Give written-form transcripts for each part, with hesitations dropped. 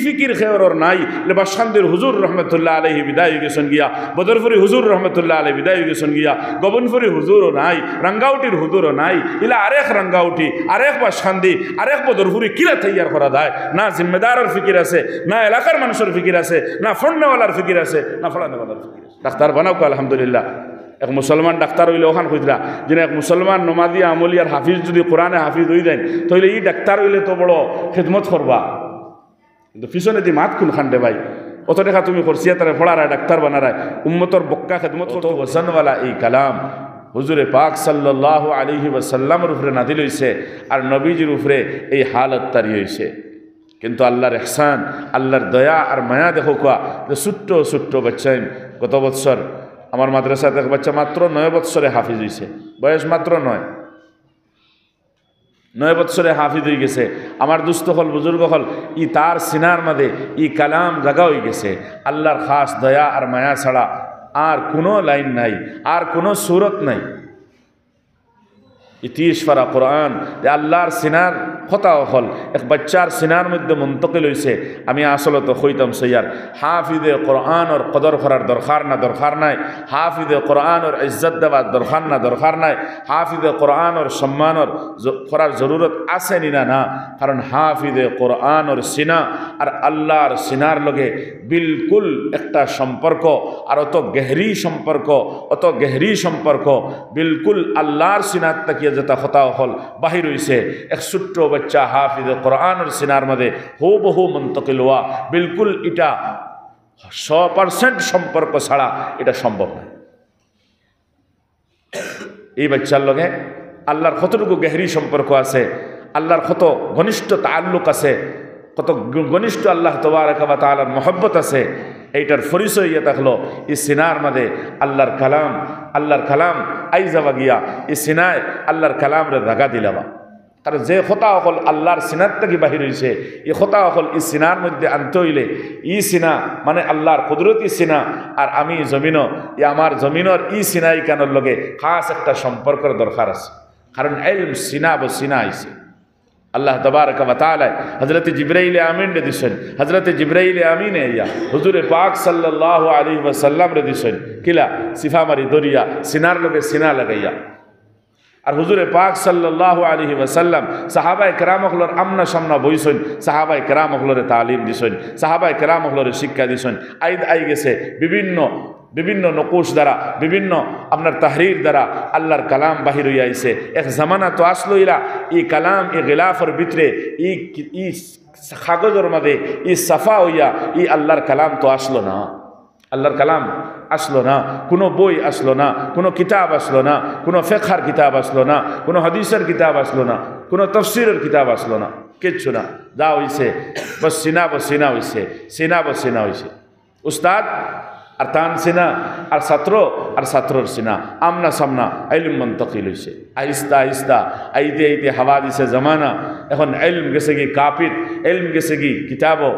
ফিকির খেয়র নাই বাসখান্দির হুজুর রহমতুল্লাহ আলহি বিদায় গেছেন গিয়া, বদরপুরি হুজুর রহমতুল্লাহ আলহি বিদায় গেছেন গিয়া, গোবনপুরি হুজুরও নাই, রাঙ্গাউটির হুজুরও নাই, ইলা আরেক রাঙ্গাউটি আরেক বাসখান্দি আরেক বদরপুরি কিলা তৈয়ার করা যায়? না জিম্মেদারের ফিকির আছে, না এলাকার মানুষের ফিকির আছে, না ফড়নেওয়ালার ফিকির আছে, না ফড়ানেওয়ালার ফিকির আছে। ডাক্তার বানাও আলহামদুলিল্লাহ। এক মুসলমান ডাক্তার হইলে ওখান খুঁজরা যে এক মুসলমান নমাদি আমলিয়ার হাফিজ যদি কোরআনে হাফিজ হয়ে যায় তাহলে এই ডাক্তার হইলে তো বড় খেদমত করবা, কিন্তু পিছনে দি মাত কোন খান্ডে ভাই অত দেখা তুমি করছিয়া তারা পড়ারায় ডাক্তার বানারায় উম্মতর বক্কা খেদমত করতে ওজনওয়ালা এই কালাম হুজুরে পাক সাল্লাল্লাহু আলাইহি ওয়াসাল্লামের উপরে নাদিল হইছে আর নবীজির উপরে এই হালত তারি হইছে। কিন্তু আল্লাহর ইহসান, আল্লাহর দয়া আর মায়া দেখো কোয়া যে ছোট্ট ছোট্ট বাচ্চা। গত বৎসর আমার মাদ্রাসাতে এক বাচ্চা মাত্র 9 বৎসরে হাফিজ হয়েছে, বয়স মাত্র 9 বৎসরে হাফিজ হয়ে গেছে। আমার দুস্থ হল বুজুর্গ হল ই তার সিনার মাঝে ই কালাম জাগা হয়ে গেছে। আল্লাহর খাস দয়া আর মায়া ছাড়া আর কোনো লাইন নাই, আর কোনো সুরত নাই। ইতিশ ফারা কোরআন যে আল্লাহর সিনার কথা হল এক বাচ্চার সিনার মধ্যে মুন্তকিল হইছে। আমি আসলে তো হইতাম সৈয়ার হাফিজে কোরআনের কদর করার দরকার না দরকার নাই, হাফিজে কোরআনের ইজ্জত দেওয়ার দরকার না দরকার নাই, হাফিজে কোরআনের সম্মানের করার জরুরত আছে নিনা না। কারণ হাফিজে কোরআনের সিনা আর আল্লাহর সিনার লগে বিলকুল একটা সম্পর্ক, আর অত গহরি সম্পর্ক, অত গহরি সম্পর্ক বিলকুল আল্লাহর সিনার তাকিয়ে যেটা কথা হল বাহির হইছে। এক ছোট্ট বাচ্চা হাফিজে কোরআনের সিনার মধ্যে হুবহু মুন্তকিল হওয়া বিলকুল এটা 100% সম্পর্ক ছাড়া এটা সম্ভব নয়। এই বাচ্চার লগে আল্লাহর কতটুকু গহরি সম্পর্ক আছে, আল্লাহর কত ঘনিষ্ঠ তাল্লুক আছে, কত ঘনিষ্ঠ আল্লাহ তাবারক ওয়া তাআলার মহব্বত আছে, এইটার পরিচয় ইয়ে থাকলো এই সিনার মাঝে আল্লাহর কালাম আই যাবা গিয়া এই সিনায় আল্লাহর কালাম রে জাগা দিলাবা। কারণ যে খোতা অকল আল্লাহর সিনার থেকে বাহির হয়েছে এই খোতা অকল এই সিনার মধ্যে আনতে হইলে ই সিনা মানে আল্লাহর কুদরতি সিনা আর আমি জমিনও ই আমার জমিনের ই সিনাই কানোর লগে খাস একটা সম্পর্কের দরকার আছে। কারণ ইলম সিনা ব সিনা আইছে। আল্লাহ তাবারক ওয়া তাআলা হযরত জিবরাইল আমিন রে দিছেন, হযরত জিবরাইল আমিনে ইয়া হুজুরে পাক সাল্লাল্লাহু আলাইহি ওয়াসাল্লাম রে দিছেন কিলা সিফা মারি দরিয়া সিনার লগে সিনা লাগাইয়া। আর হুজুরে পাক সাল্লাল্লাহু আলাইহি ওয়াসাল্লাম সাহাবায়ে কেরাম হলর আমনা সামনা বইছেন, সাহাবায়ে কেরাম হলরে তালিম দিছেন, সাহাবায়ে কেরাম হলরে শিক্ষা দিছেন। আই গেছে বিভিন্ন নকুশ দ্বারা, বিভিন্ন আপনার তাহরির দ্বারা আল্লাহর কালাম বাহির হইয়া আইছে। এক জামানা তো আসলো ইলা ই কালাম ই গিলাফের ভিতরে ই কাগজের মাঝে ই সাফা হইয়া ই আল্লাহর কালাম তো আসলো না, আল্লাহর কালাম আসলো না, কোনো বই আসলো না, কোনো কিতাব আসলো না, কোনো ফিকহের কিতাব আসলো না, কোনো হাদিসের কিতাব আসলো না, কোনো তাফসীরের কিতাব আসলো না, কিচ্ছু না। যা হইছে বস সিনা বসিনা হইছে, সিনা বসিনা হইছে। উস্তাদ আর তান সিনা আর ছাত্রর সিনা আমনা সামনা ইলম মুন্তকিল হইছে। আহিস্তা আহিস্তা আইতে আইতে হাওয়া দিছে জামানা। এখন ইলম গেছে কি কাপির, ইলম গেছে কি কিতাবও,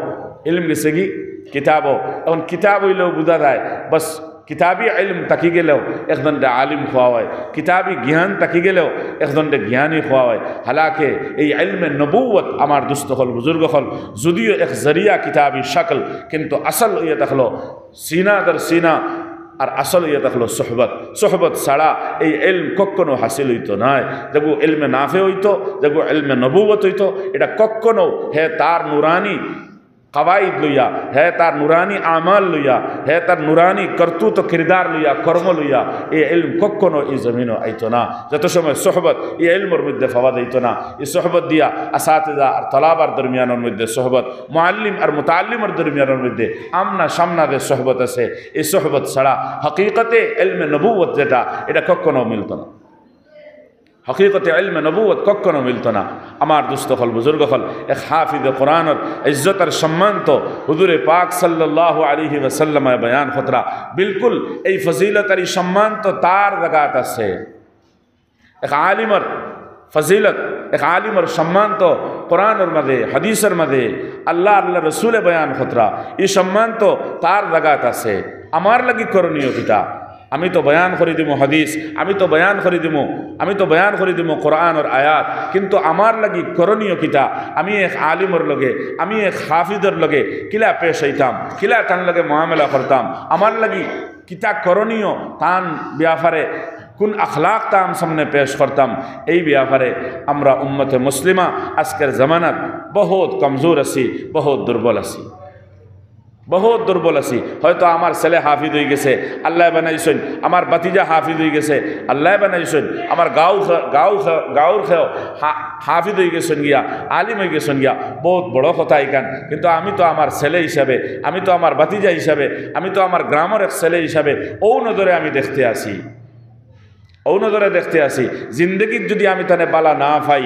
ইলম গেছে কি কিতাবও। এখন কিতাব হইলেও বুঝা যায় বস কিতাবি ইলম তাকি গেলেও একজনটা আলিম খোয়া হয়, কিতাবি জ্ঞান তাকি গেলেও একজনটা জ্ঞানী খোয়া হয়। হালাকে এই ইলমে নবুয়ত আমার দুস্থ হল বুজুর্গ হল যদিও এক জরিয়া কিতাবি শাকল, কিন্তু আসল ইয়ে থাকলো সিনা দর সিনা আর আসল ইয়ে থাকলো সোহবত ছাড়া এই ইলম কখনো হাসিল হইতো নয়। যেগু ইলমে নাফে হইতো, যেগু ইলমে নবুয়ত হইতো, এটা কখনো হে তার নুরানি কওয়াইদ লইয়া, হে তার নুরানি আমাল লইয়া, হে তার নুরানি কর্তুত কিরদার লইয়া, কর্ম লইয়া এই ইলম কখনো এই জমিনও আইতো না। যত সময় সোহবত এই ইলমের মধ্যে ফাওয়াদ হইতো না। এই সোহবত দিয়া আসাতিজা আর তলাবার দরমিয়ানের মধ্যে সোহবত, মুআল্লিম আর মুতাআল্লিমের দরমিয়ানের মধ্যে আমনা সামনা যে সোহবত আছে, এই সোহবত ছাড়া হকিকতে ইলমে নবুয়ত যেটা এটা কখনো মিলতো না। হকিকতে ইলমে নবুয়ত কখনো মিলত না। আমার দুস্থ হল বুজুর্গ হল এক হাফিজে কোরআনের ইজ্জত আর সম্মান তো হুজুরে পাক সাল্লাল্লাহু আলাইহি ওয়াসাল্লামে বয়ান খতরা বিলকুল এই ফজিলত আর সম্মান তো তার জায়গাত আছে। এক আলিমের ফজিলত, এক আলিমের সম্মান তো কোরআনের মাঝে হাদিসের মাঝে আল্লাহ রসুলে বয়ান খতরা এই সম্মান তো তার জায়গাত আছে। আমার লাগি করণীয় কিতা আমি তো বয়ান করে দিব হাদিস, আমি তো বয়ান করে দিব কোরআনের আয়াত, কিন্তু আমার লাগি করণীয় কিতা? আমি এক আলিমর লগে, আমি এক হাফিজর লগে কিলা পেশ হইতাম, কিলা তান লগে মুআমালা করতাম, আমার লাগি কিতা করণীয় তান ব্যাপারে কোন আখলাক তাম সামনে পেশ করতাম, এই ব্যাপারে আমরা উম্মতে মুসলিমা আজকের জামানাত বহুত কমজোর আছি, বহুত দুর্বল আছি, বহুত দুর্বল আছি। হয়তো আমার ছেলে হাফিজ হয়ে গেছে, আল্লাহ বানাইছেন, আমার বাতিজা হাফিজ হয়ে গেছে, আল্লাহ বানাইছেন, আমার গাঁওর খেয়েও হাফিজ হয়ে গেছেন গিয়া, আলিম হয়ে গেছেন গিয়া, বহুত বড় কথা এখান। কিন্তু আমি তো আমার ছেলে হিসাবে, আমি তো আমার বাতিজা হিসাবে, আমি তো আমার গ্রামের এক ছেলে হিসাবে ও নজরে আমি দেখতে আসি, ও নজরে দেখতে আসি। জিন্দগির যদি আমি তানে বালা না পাই,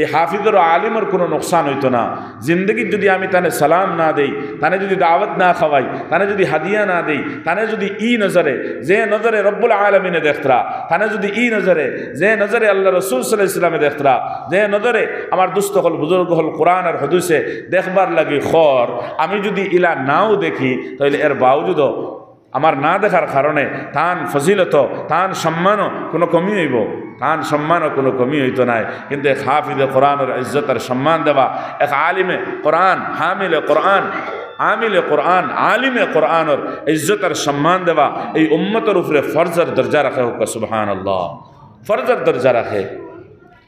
এই হাফিজের আলিমের কোনো নোকসান হইতো না। জিন্দগির যদি আমি তানে সালাম না দেই, তানে যদি দাওয়াত না খাওয়াই, তানে যদি হাদিয়া না দেই, তানে যদি ই নজরে যে নজরে রব্বুল আলমিনে দেখতরা, তানে যদি ই নজরে যে নজরে আল্লাহ রসুল সাল্লাল্লাহু আলাইহি ওয়াসাল্লামে দেখতরা, যে নজরে আমার দুস্থ হল বুজুর্গ হল কোরআন আর হাদিসে দেখবার লাগি খর, আমি যদি ইলা নাও দেখি, তাহলে এর বাউজুদও আমার না দেখার কারণে তান ফজিলত, তান সম্মানও কোনো কমি হইব, তান সম্মানও কোনো কমি হইতো নাই। কিন্তু এক হাফিজে কোরআনের ইজ্জতের সম্মান দেওয়া, এক আলিমে কোরআন, হামিলে কোরআন, আমিলে কোরআন, আলিমে কোরআনের ইজ্জতের সম্মান দেওয়া এই উম্মতের উপরে ফরজের দরজা রাখে। হোক সুবহানাল্লাহ, ফরজের দরজা রাখে।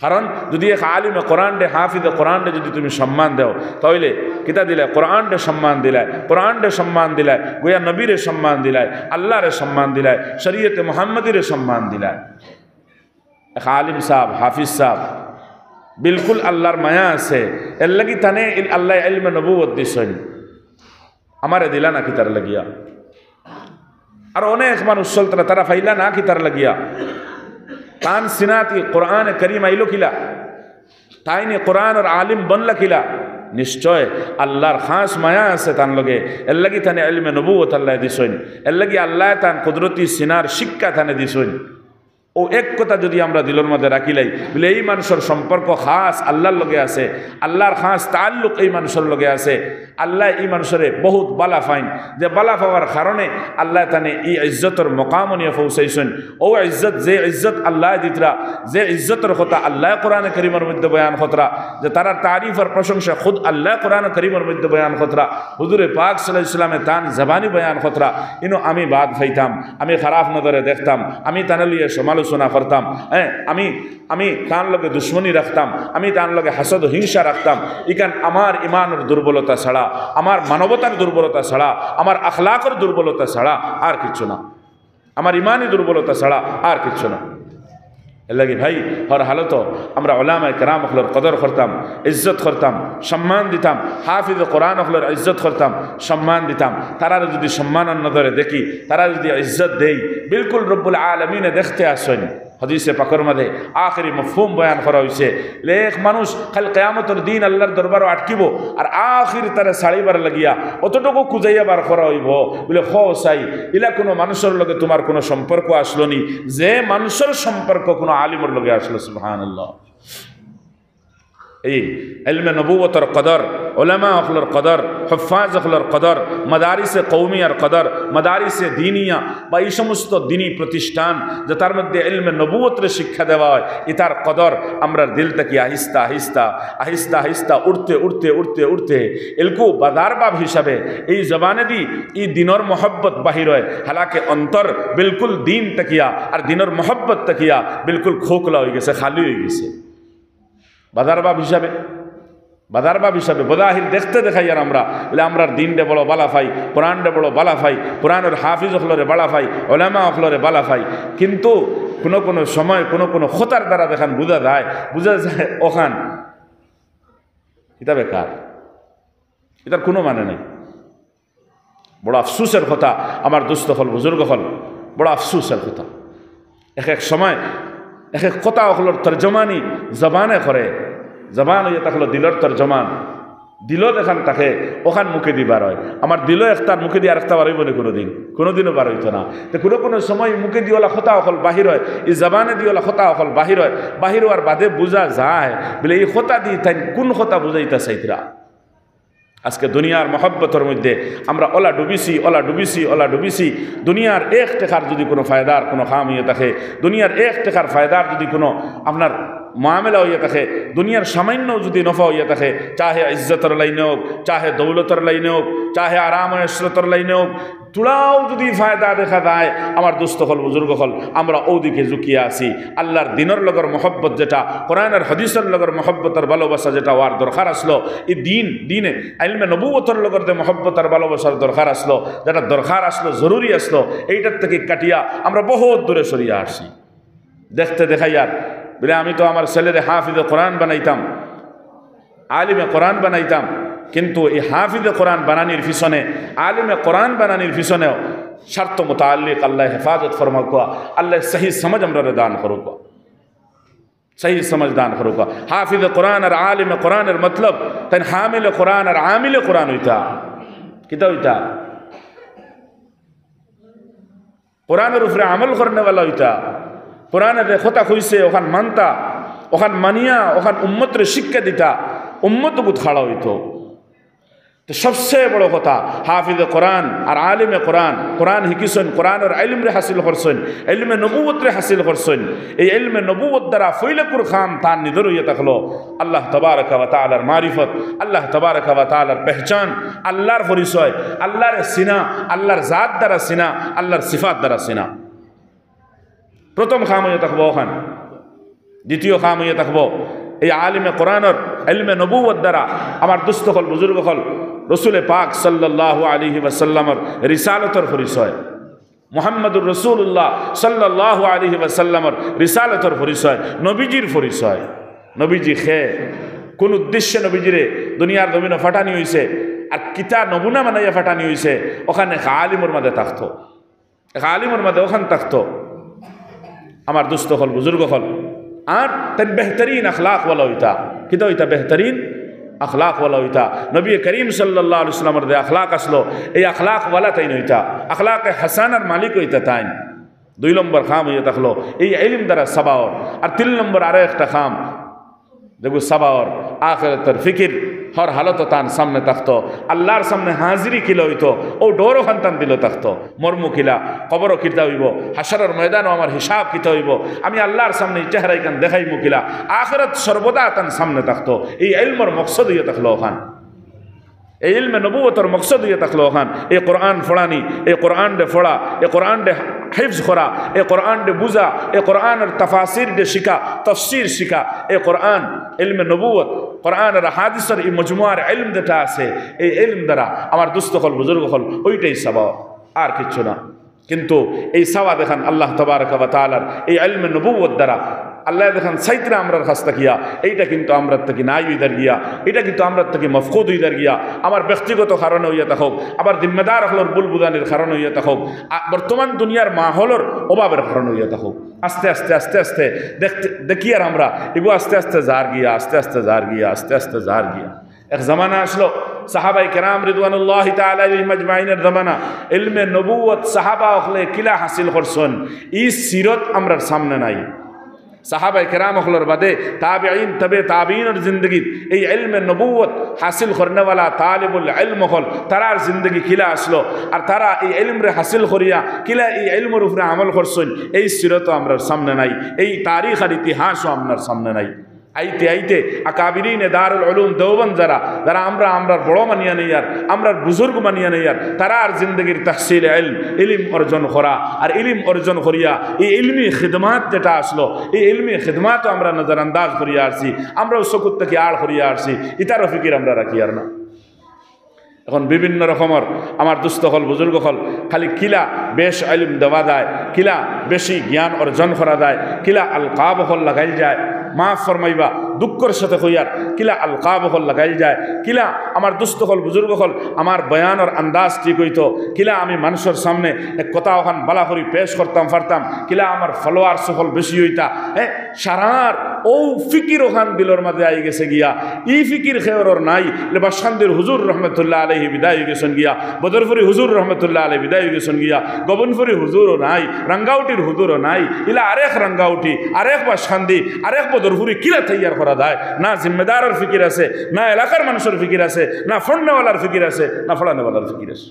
কারণ যদি এক আলিমে কোরআন ডে, হাফিজে কোরআন ডে যদি তুমি সম্মান দাও, তাহলে কিতা দিলে? কোরআন ডে সম্মান দিলায়, কোরআন ডে সম্মান দিলায়, গোয়া নবীরে সম্মান দিলায়, আল্লাহরে সম্মান দিলায়, শরীয়তে মুহাম্মদীরে সম্মান দিলায়। এক আলিম সাহেব, হাফিজ সাহেব বিলকুল আল্লাহর মায়া আছে, এর লাগি তানে আল্লাহ ইলমে নবুয়ত দিছেন, আমারে দিলা না কি তার লাগিয়া। আর অনেক মানুষ চলতরা, তারা ফাইলা না কি তার লাগিয়া। তান সিনাতি কোরআন করিম আইলো কিলা, তাইনে কোরআন আর আলিম বনলা কিলা, নিশ্চয় আল্লাহর খাস মায়া আছে তান লগে, এর লাগি তানে ইলমে নবুয়ত আল্লাহ দিছেন, এর লাগি আল্লাহ তান কুদরতি সিনার শিক্ষা তানে দিছেন। ও এক কথা যদি আমরা দিলের মধ্যে রাখিলাই, বলে এই মানুষের সম্পর্ক খাস আল্লাহর লগে আছে, আল্লাহর খাস তাল্লুক এই মানুষের লগে আছে, আল্লাহ এই মানুষের বহুত বালা ফাইন, যে বালা পাওয়ার কারণে আল্লাহ তানে এই ইজ্জতের মকাম নিয়ে পৌঁছাইছেন। ও ইজ্জত, যে ইজ্জত আল্লাহ দিতরা, যে ইজ্জতের কথা আল্লাহ কোরআন করিমের মধ্যে বয়ান খতরা, যে তার তারিফ আর প্রশংসা খুদ আল্লাহ কোরআন করিমের মধ্যে বয়ান খতরা, হুজুরে পাক সাল্লাল্লাহু আলাইহি ওয়াসাল্লামে তান জবানি বয়ান খতরা, ইনো আমি বাদ ফাইতাম, আমি খারাপ নজরে দেখতাম, আমি তানে লিয়ে সমালোচনা করতাম, হ্যাঁ, আমি তার লগে দুশ্মনী রাখতাম, আমি তার লগে হাসদ হিংসা রাখতাম। ইকান আমার ইমানের দুর্বলতা ছাড়া, আমার মানবতার দুর্বলতা ছাড়া, আমার আখলাকের দুর্বলতা ছাড়া আর কিচ্ছু না, আমার ইমানি দুর্বলতা ছাড়া আর কিচ্ছু না। এর লাগি ভাই হর হালত আমরা উলামায়ে কেরাম হলর কদর করতাম, ইজ্জত করতাম, সম্মান দিতাম, হাফিজ কোরআন হলর ইজ্জত করতাম, সম্মান দিতাম। তারা যদি সম্মানের নজরে দেখি, তারা যদি ইজ্জত দেই, বিলকুল রব্বুল আলমিনে দেখতে আসেন। হাদিসে পাকের মধ্যে আখেরি মফহুম বয়ান করা হয়েছে, এক মানুষ খালি কিয়ামতের দিন আল্লাহর দরবারও আটকিব, আর আখির তারা ছাড়িবার লাগিয়া অতটুকু খুঁজাইয়া বার করা হইব, বলে হ চাই ইলা কোনো মানুষের লগে তোমার কোনো সম্পর্ক আসলো নি, যে মানুষের সম্পর্ক কোনো আলিমের লগে আসলো। সুবহানাল্লাহ। এই ইলমে নবুয়তের কদর, উলামা হলর কদর, হুফাজ হলর কদর, মাদারিসে কৌমিয়ার কদর, মাদারিসে দিনিয়া বা এই সমস্ত দিনী প্রতিষ্ঠান যে তার মধ্যে ইলমে নবুয়তের শিক্ষা দেওয়া হয়, এটার কদর আমরা দিল থেকে আহিস্তা আহিস্তা আহিস্তা আহিস্তা উঠতে উঠতে উঠতে উঠতে এলকু বাদারবাব হিসাবে এই জবানে দি এই দিনর মহব্বত বাহির হয়। হালাকে অন্তর বিলকুল দিন তাকিয়া আর দিনর মহব্বত তাকিয়া বিলকুল খোকলা হয়ে গেছে, খালি হয়ে গেছে। বাদারবাব হিসাবে, বাদারবাব হিসাবে বদাহির দেখতে দেখাই আর আমরা বলে আমরার দিনটা বড় বালা ফাই, কোরআনটা বড় বালা ফাই, কোরআনের হাফিজ হলরে বালা ফাই, ওলামা হলরে বালা ফাই। কিন্তু কোনো কোনো সময় কোনো কোনো খতার দ্বারা দেখান বোঝা যায় ওখান এটা বেকার, এটার কোনো মানে নেই। বড় আফসুসের কথা আমার দুস্থ হল বুজুর্গ হল, বড় আফসুসের কথা। এক এক সময় এক এক কথা হলোর তর্জমানি জবানে করে, জবান হইয়া থাকলো দিলর তর্জমান, দিল দেখান তাকে ওখান মুখে দিবার হয়। আমার দিল একটার মুখে দিয়ে আরেকটা বার হইব না, কোনোদিনও বার হইতো না। তো কোনো কোনো সময় মুখে দিওলা খতা অকল বাহির হয়, এই জবানে দিওলা খতা অকল বাহির হয়, বাহির হওয়ার বাদে বোঝা যায় বলে এই খতা দিয়ে তাই কোন খতা বুঝাইতা চাইতরা। আজকে দুনিয়ার মহব্বতের মধ্যে আমরা ওলা ডুবিছি দুনিয়ার এক টাকার যদি কোনো ফায়দার কোনো খাম হইয়া থাকে, দুনিয়ার এক টাকার ফায়দার যদি কোনো আপনার মামলা হইয়া থাকে, দুনিয়ার সামান্য যদি নফা হইয়া থাকে, চাহে ইজ্জতের লাইনে হোক, চাহে দৌলতের লাইনে হোক, চাহে আরাম ইসরতের লাইনে হোক, তুলাও যদি ফায়দা দেখা যায়, আমার দুস্থ হল বুজুর্গ হল আমরা ওদিকে ঝুঁকিয়ে আসি। আল্লাহর দিনের লগর মহব্বত যেটা, কোরআনের হাদিসের লগর মহব্বতের ভালোবাসা যেটা ওয়ার দরকার আসলো, এই দিনে ইলমে নবুয়তের লগর যে মহব্বতের ভালোবাসার দরকার আসলো, যেটা দরকার আসলো, জরুরি আসলো, এইটার থেকে কাটিয়া আমরা বহুত দূরে সরিয়ে আসি। দেখতে দেখাই আর বলে আমি তো আমার ছেলেরে হাফিজে কোরআন বানাইতাম, আলিমে কোরআন বানাইতাম, কিন্তু এই হাফিজে কোরআন বানানির পিছনে, আলিমে কোরআন বানানির পিছনেও শর্ত মুতাআল্লিক আল্লাহ হেফাজত ফরমাক, আল্লাহ সহি সমঝ আমরা দান করুক, সহি সমঝ দান করুক। হাফিজে কোরআন আর আলিমে কোরআনের মতলব তাই হামিলে কোরআন আর আমিলে কোরআন হইতা, কিতা হইতা? কোরআনের উপরে আমল করনেওয়ালা হইতা, কোরআনের কথা কইছে ওখান মানতা, ওখান মানিয়া ওখান উম্মতের শিক্ষা দিতা, উম্মত বুত খাড়া হইতো। তো সবচেয়ে বড় কথা হাফিজে কোরআন আর আলিমে কোরআন, কোরআন হিকিছেন, কোরআনের ইলমরে হাসিল করছেন, ইলমে নবুয়তরে হাসিল করছেন। এই ইলমে নবুয়ত দ্বারা ফৈলকুর খাম তার নিদর হইয়া থাকলো আল্লাহ তাবারকা ওয়া তাআলার মারিফত, আল্লাহ তাবারকা ওয়া তাআলার পেহচান, আল্লাহর পরিচয়, আল্লাহর সিনা, আল্লাহর জাত দ্বারা সিনা, আল্লাহর সিফাত দ্বারা সিনা। প্রথম খাম হইয়া থাকবো ওখান। দ্বিতীয় খাম হইয়া থাকবো এই আলিমে কোরআনের ইলমে নবুয়ত দ্বারা আমার দুস্থ হল বুজুর্গ হল রসুল পাক সাল্লাল্লাহু আলাইহি ওয়াসাল্লামের রিসালতের পরিচয়, মুহাম্মদুর রাসূলুল্লাহ সাল্লাল্লাহু আলাইহি ওয়াসাল্লামের রিসালতের পরিচয়, নবীজির পরিচয়। নবীজি খে কোন উদ্দেশ্যে নবীজিরে দুনিয়ার জমিনে ফাটানি হয়েছে আর কিতা নমুনা বানাইয়া ফাটানি হয়েছে, ওখানে আলিমর মাঝে থাকতো, আলিমর মাঝে ওখানে থাকতো আমার দুস্থ হল বুজুর্গ হল। আর তাই বেহতরিন আখলাক ওয়ালা হইতা, কিতা হইতা? বেহতরিন আখলাক ওয়ালা হইতা। নবী করিম সাল্লাল্লাহু আলাইহি ওয়াসাল্লামের যে আখলাক আসলো, এই আখলাক ওয়ালা তাই হইতা, আখলাকে হাসানার মালিক হইতা তাই। 2 নম্বর খাম হইয়া থাকলো এই ইলম দ্বারা সাবাওর। আর 3 নম্বর আরো একটা খাম দেখো সাবাওর, আখিরাতের ফিকির হর হালত তান সামনে থাকতো, আল্লাহর সামনে হাজিরি কিলা হইতো, ও ডোরও খান্তান দিল থাকতো, মর্ম কিলা, কবরও কিতা হইব, হাসরের ময়দানও আমার হিসাব কিতা হইব, আমি আল্লাহর সামনে চেহারা ইকান দেখাইব কিলা, আখিরাত সর্বদা তান সামনে থাকতো। এই ইলমের মকসদ হইয়া থাকলো ওখান, এই ইলমে নবুয়তের মকসদ হইয়া থাকলো ওখান। এই কোরআন ফোড়ানি, এই কোরআন ডে ফোড়া, এই কোরআন ডে হিফজ করা, এই কোরআন ডে বুঝা, এই কোরআনের তাফাসির ডে শিখা, তফসির শিখা, এই কোরআন ইলমে নবুয়ত, কোরআনের হাদিসের এই মজমুয়ার ইলম যেটা আছে, এই ইলম দ্বারা আমার দুস্থ হল বুজুর্গ হল, ওইটাই সাবা, আর কিচ্ছু না। কিন্তু এই সাওয়া দেখান আল্লাহ তাবারকা ওয়া তাআলার এই ইলমে নবুয়ত দ্বারা আল্লাহ দেখান সাইতরা আমরার কাছ থাকিয়া, এইটা কিন্তু আমরা থেকে নাই হইদার গিয়া, এটা কিন্তু আমরা থেকে মফকুদ হইদার গিয়া, আমার ব্যক্তিগত কারণে হইয়া থাকুক, আবার জিম্মেদার হলর বুলবুদানির কারণে হইয়া থাকুক, বর্তমান দুনিয়ার মাহলর অভাবের কারণে হইয়া থাকুক। আস্তে আস্তে আস্তে আস্তে দেখি আর আমরা এগো আস্তে আস্তে জার গিয়া, আস্তে আস্তে জার গিয়া, আস্তে আস্তে জার গিয়া। এক জামানা আসলো সাহাবায়ে কেরাম রিদওয়ানুল্লাহি তাআলা আলাইহিম আজমাইনের জামানা, ইলমে নবুয়ত সাহাবা হলে কিলা হাসিল করছেন, এই সিরত আমরার সামনে নাই। সাহাবায়ে কেরাম হলর বাদে তাবিঈন, তবে তাবিঈনের জিন্দগি এই ইলমে নবুয়ত হাসিল করনেওয়ালা তালিবুল ইলম হল, তারার জিন্দগি কিলা আসলো, আর তারা এই ইলমরে হাসিল করিয়া কিলা এই ইলমের উপরে আমল করছেন, এই সিরত আমরার সামনে নাই, এই তারিখ আর ইতিহাসও আপনার সামনে নাই। আইতে আইতে আকাবিরিনে দারুল উলুম দেওবন্দ যারা আমরা বড় মানিয়া নেই আর আমরা বুজুর্গ মানিয়া নেই আর তারা আর জিন্দগির তাহসিল ইলম অর্জন করা, আর ইলম অর্জন করিয়া এই ইলমি খিদমাত যেটা আসলো, এই ইলমি খিদমাতও আমরা নজরান্দাজ করিয়া আসছি, আমরাও চকুর থেকে আড় করিয়া আসছি, ইতারও ফিকির আমরা রাখি আর না। এখন বিভিন্ন রকমের আমার দুস্থ হল বুজুর্গ হল খালি কিলা বেশ ইলম দেওয়া যায়, কিলা বেশি জ্ঞান অর্জন করা যায়, কিলা আলকাব হল লাগাই যায়, মাফ ফরমাইবা দুঃখের সাথে হইয়ার কিলা আলকাব হল লাগাই যায়, কিলা আমার দুস্থ হল বুজুর্গ হল আমার বয়ানের আন্দাজ ঠিক হইতো, কিলা আমি মানুষের সামনে এক কথা ওখান বালা করি পেশ করতাম পারতাম, কিলা আমার ফলোয়ার সকল বেশি হইতা। হ্যাঁ, সারার ও ফিকির ওখান দিলর মাঝে আই গেছে গিয়া, ই ফিকির খেয়র নাই। বাসান্দির হুজুর রহমতুল্লাহ আলাইহি বিদায় হয়ে গেছেন গিয়া, বদরপুরি হুজুর রহমতুল্লাহ আলাইহি বিদায় হয়ে গেছেন গিয়া, গবনপুরি হুজুরও নাই, রাঙ্গাউটির হুজুরও নাই, ইলা আরেক রাঙ্গাউটি, আরেক বাসান্দি, আরেক বদরপুরি কিলা তৈয়ার করা যায় না জিম্মেদারের ফিকির আছে না এলাকার মানুষের ফিকির আছে না ফড়নেওয়ালার ফিকির আছে না ফড়ানেওয়ালার ফিকির আছে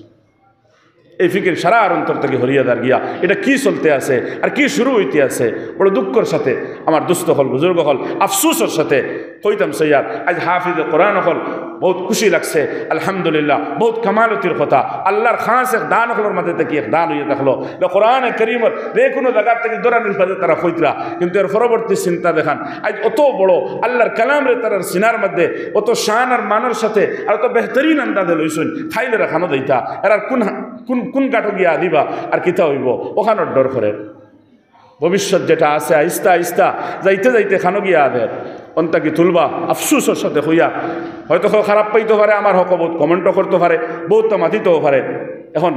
এই ফিকির সারা অন্তর থেকে হরিয়া দার গিয়া এটা কি চলতে আছে আর কি শুরু হইতে আছে বড় দুঃখের সাথে আমার দুস্থ হল বুজুর্গ হল আফসোসের সাথে কইতাম সৈয়াদ আজ হাফিজ কোরআন হল বহুত খুশি লাগছে আলহামদুলিল্লাহ বহুত কামালতির কথা আল্লাহর খাস এক দান হলোর মাঝে থেকে এক দান হইয়া থাকলো কোরআন করিমর যে কোনো জায়গার থেকে দৌড়ানোর মাঝে তারা হইতরা কিন্তু এর পরবর্তী চিন্তা দেখান আজ অত বড় আল্লাহর কালাম রে তার সিনার মধ্যে অত শান আর মানের সাথে আর অত বেহতরিন আন্দাজে লইছুন খাইলে রাখানো দিতা এর কোন কোন কোন কাঠো গিয়া দিবা আর কিতা হইব ওখানোর ডর করে ভবিষ্যৎ যেটা আছে আইস্তা আইস্তা যাইতে যাইতে খানো গিয়া আদের অন্তাকি তুলবা আফসুসের সাথে হইয়া হয়তো খারাপ পাইতে পারে আমার হক বহুত কমেন্টও করতে পারে বহুত তো মাতিতেও পারে এখন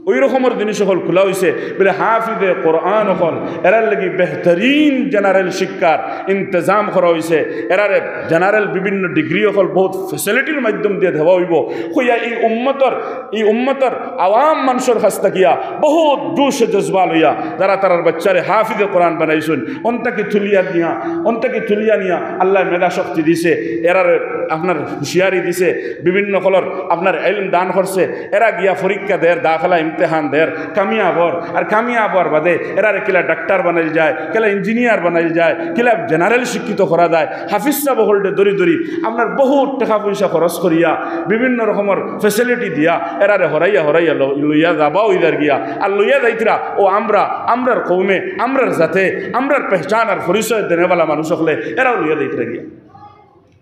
ওই রকমের জিনিস হল খোলা হয়েছে বলে হাফিজে কোরআন হল এরার লাগি বেহতরিন জেনারেল শিক্ষার ইন্তজাম করা হয়েছে এরারে জেনারেল বিভিন্ন ডিগ্রি হল বহুত ফেসিলিটির মাধ্যম দিয়ে দেওয়া হইব হইয়া এই উম্মতর আওয়াম মানুষের কাছ থাকিয়া বহুত জোশ জজবা লইয়া যারা তারার বাচ্চারে হাফিজে কোরআন বানাইছেন অন্তাকে তুলিয়া নিয়া আল্লাহ মেধা শক্তি দিছে এরারে আপনার হুঁশিয়ারি দিছে বিভিন্ন কলর আপনার এলম দান করছে এরা গিয়া পরীক্ষা দেয় দাখলা ইমতেহান দের কামিয়াবর আর কামিয়াবর বাদে এরারে কিলা ডাক্তার বানাইল যায় কিলা ইঞ্জিনিয়ার বানাইল যায় কিলা জেনারেল শিক্ষিত করা যায় হাফিজ সাহেব হলডে দরি আপনার বহুত টাকা পয়সা খরচ করিয়া বিভিন্ন রকমের ফেসিলিটি দিয়া এরারে হরাইয়া লইয়া যাবাও ইদার গিয়া আর লইয়া যাইতরা ও আমরার কৌমে আমরার জাতে আমরার পেহচান আর পরিচয় দেনেওয়ালা মানুষ হলে এরাও লইয়া যাইতরা গিয়া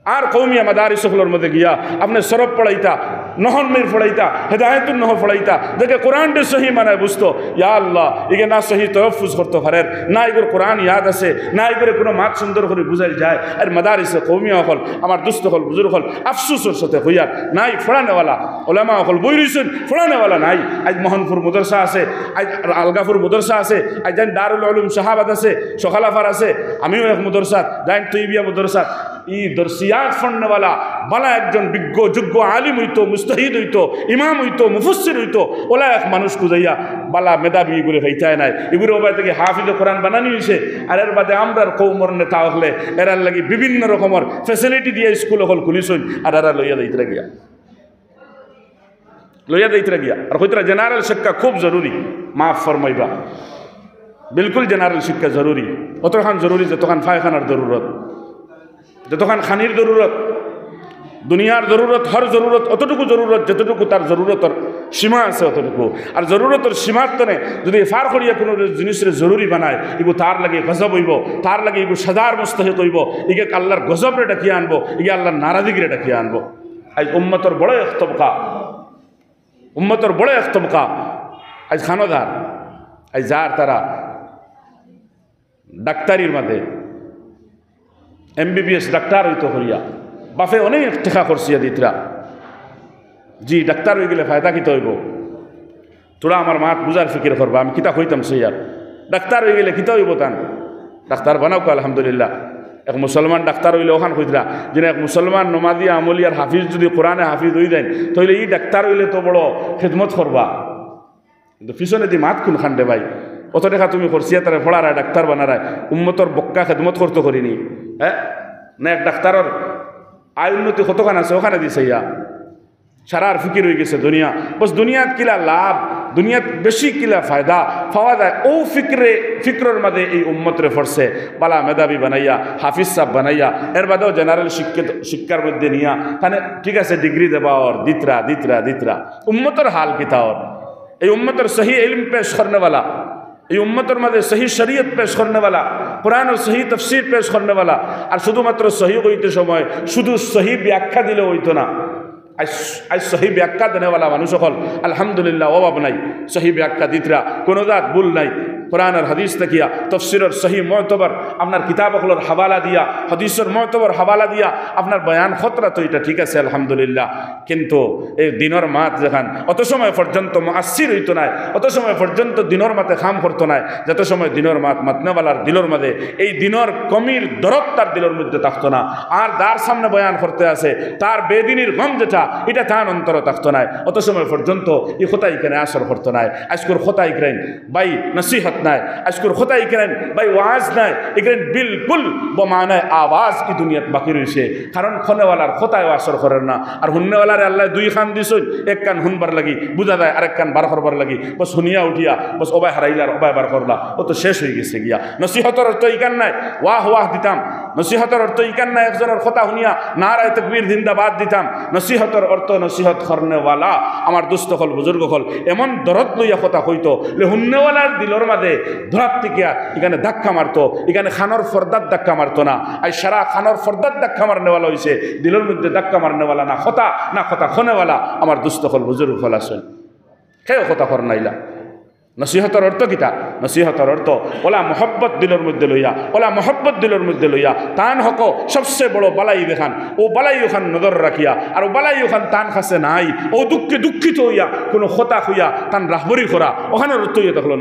আর কৌমিয়া মাদারিস সকলের মধ্যে গিয়া আপনি সরব পড়াইতা নহর মির পড়াইতা হেদায়তুল নহর পড়াইতা দেখে কোরআনটা সহি মানায় বুঝতো ইয়া আল্লাহ ইগে না সহি তহফুজ করতে পারেন না এগুলো কোরআন ইয়াদ আছে না এগুলো কোনো মাত সুন্দর করে বুঝাই যায় আর মাদারিসে কৌমিয়া হল আমার দুস্থ হল বুজুর্গ হল আফসুসের সাথে হইয়ার নাই ফোড়ানেওয়ালা ওলামা হল বই রইছেন ফোড়ানেওয়ালা নাই আজ মোহনপুর মদরসা আছে আজ আলগাপুর মদরসা আছে আজ যাই দারুল উলুম শাহাবাদ আছে সখালাফার আছে আমিও এক মদরসা যাই তৈবিয়া মদরসা ই দর্শিয়াত ফন্নওয়ালা বালা একজন বিজ্ঞ যোগ্য আলিম হইতো মুস্তাহিদ হইতো ইমাম হইতো মুফাসসির হইতো ওলা এক মানুষ খুঁজাইয়া বালা মেধাবী এগুলো হইতায় নাই এগুলো ওবাই থেকে হাফিজে কোরআন বানানি হয়েছে আর এর বাদে আমরার কৌমর নেতা হলে এরার লাগি বিভিন্ন রকমের ফেসিলিটি দিয়ে স্কুল হল খুলিছুন আর এরা লইয়া দিতে গিয়া আর হইতরা জেনারেল শিক্ষা খুব জরুরি মাফ ফরমাইবা বিলকুল জেনারেল শিক্ষা জরুরি অতখান জরুরি যতখান ফায়খানার জরুরত যতখান খানির জরুরত দুনিয়ার জরুরত হর জরুরত অতটুকু জরুরত যতটুকু তার জরুরতর সীমা আছে অতটুকু আর জরুরতর সীমার্থনে যদি ফার করিয়া কোনো জিনিসের জরুরি বানায় এগু তার লাগে গজব হইব তার লাগে এগু সাজার মুস্তাহিক হইব ইগে আল্লাহর গজবরে ডাকিয়ে আনবো ইগে আল্লাহর নারাজিগিরে ডাকিয়ে আনবো আজ উম্মতর বড় এক তবকা আজ খানোদার আজ যার তারা ডাক্তারির মাঝে MBBS ডাক্তার হইতো করিয়া বাফে অনেক টাকা খরচিয়া দিতরা জি ডাক্তার হয়ে গেলে ফায়দা কিতা হইব তোরা আমার মাত বুঝার ফিকির করবা আমি কিতা কইতাম সৈয়ার ডাক্তার হয়ে গেলে কিতা হইব তান ডাক্তার বানাও কো আলহামদুলিল্লাহ এক মুসলমান ডাক্তার হইলে ওখান কইতরা যে এক মুসলমান নমাদিয়া আমলিয়ার হাফিজ যদি কোরআনে হাফিজ হয়ে যায় তাহলে এই ডাক্তার হইলে তো বড় খেদমত করবা কিন্তু পিছনে দি মাত কোন খান্ডে ভাই অত টাকা তুমি খরচিয়া তারা পড়ারায় ডাক্তার বানারায় উম্মতর বক্কা খেদমত করতে করিনি হ্যাঁ না এক ডাক্তারের আয় উন্নতি কতখান আছে ওখানে দিছে ইয়া সারার ফিকির হয়ে গেছে দুনিয়া বস দুনিয়াত কিলা লাভ দুনিয়াত বেশি কিলা ফায়দা পাওয়া যায় ও ফিক্রের মাঝে এই উম্মতরে ফরছে বালা মেধাবী বানাইয়া হাফিজ সাহ বানাইয়া এর বাদেও জেনারেল শিক্ষার মধ্যে নিয়া তাহলে ঠিক আছে ডিগ্রি দেবা ওর দিতরা উম্মতর হাল কিতা ওর এই উম্মতর সহি ইলম পেশ করনেওয়ালা এই উম্মতের মাঝে সহি শরীয়ত পেশ করনেওয়ালা কোরআন ও সহি তফসির পেশ করনেওয়ালা আর শুধুমাত্র সহি হইতে সময় শুধু সহি ব্যাখ্যা দিলে হইতো না আজ সহি ব্যাখ্যা দেনেওয়ালা মানুষ সকল আলহামদুলিল্লাহ অভাব নাই সহি ব্যাখ্যা দিতরা কোনো দাঁত ভুল নাই কোরআন আর হাদিস তাকিয়া তফসিরের সহি মতবর আপনার কিতাবগুলোর হাওয়ালা দিয়া হাদিসের মতবর হাওয়ালা দিয়া আপনার বয়ান খতরা তো এটা ঠিক আছে আলহামদুলিল্লাহ কিন্তু এই দিনের মাত যেখান অত সময় পর্যন্ত মুআসসির হইতো নাই অত সময় পর্যন্ত দিনের মাতে খাম করতো নাই যত সময় দিনের মাতনেওয়ালার দিলের মাঝে এই দিনের কমির দরদ তার দিলের মধ্যে থাকতো না আর যার সামনে বয়ান করতে আছে তার বেদিনীর গম যেটা এটা তার অন্তর থাকতো নাই অত সময় পর্যন্ত এই খোতা এখানে আসর করতো নাই আজকের খোতা ইকরাইন বাই নসিহত নাই আজকের কথা ইকরেন ভাই ওয়াজ নাই ইকরেন বিলকুল বমানায় আওয়াজ কি দুনিয়াত বাকি রয়েছে কারণ খনেওয়ালার কথায় আসর করেন না আর হুন্নেওয়ালারে আল্লাহ দুই খান দিছই এক কান হুনবার লাগি বুঝা যায় আরেক কান বার করবার লাগি বস শুনিয়া উঠিয়া বস ওবাই হারাইলার ওবাই বার করলা ও তো শেষ হয়ে গেছে গিয়া নসিহতর অর্থ ইকান নাই ওয়াহ ওয়াহ দিতাম নসিহতর অর্থ ইকান নাই একজনের কথা শুনিয়া নারায়ে তাকবীর জিন্দাবাদ দিতাম নসিহতর অর্থ নসিহত করনেওয়ালা আমার দুস্থ হল বুজুর্গ হল এমন দরদ লইয়া কথা কইতো যে হুন্নেওয়ালার দিলর মাঝে ধরাত থেকে এখানে ধাক্কা মারতো এখানে খানোর ফর্দার ধাক্কা মারতো না আর সারা খানোর ফর্দার ধাক্কা মারনেওয়ালা হয়েছে দিলের মধ্যে ধাক্কা মারনেওয়ালা না কথা খনেওয়ালা আমার দুস্থ হল বুজুর্গ হল আসেন সেও কথা কর নাইলা নসিহতর অর্থ কিতা নসিহতর অর্থ ওলা মহব্বত দিলের মধ্যে লইয়া ওলা মহব্বত দিলের মধ্যে লইয়া তান হক সবচেয়ে বড় বালাই দেখান ও বালাই ওখান নজর রাখিয়া আর ও বালাই ওখান তান খাসে নাই ও দুঃখিত হইয়া কোনো হতা হইয়া তান রাহবরি করা ওখানের অর্থ হইয়া তখন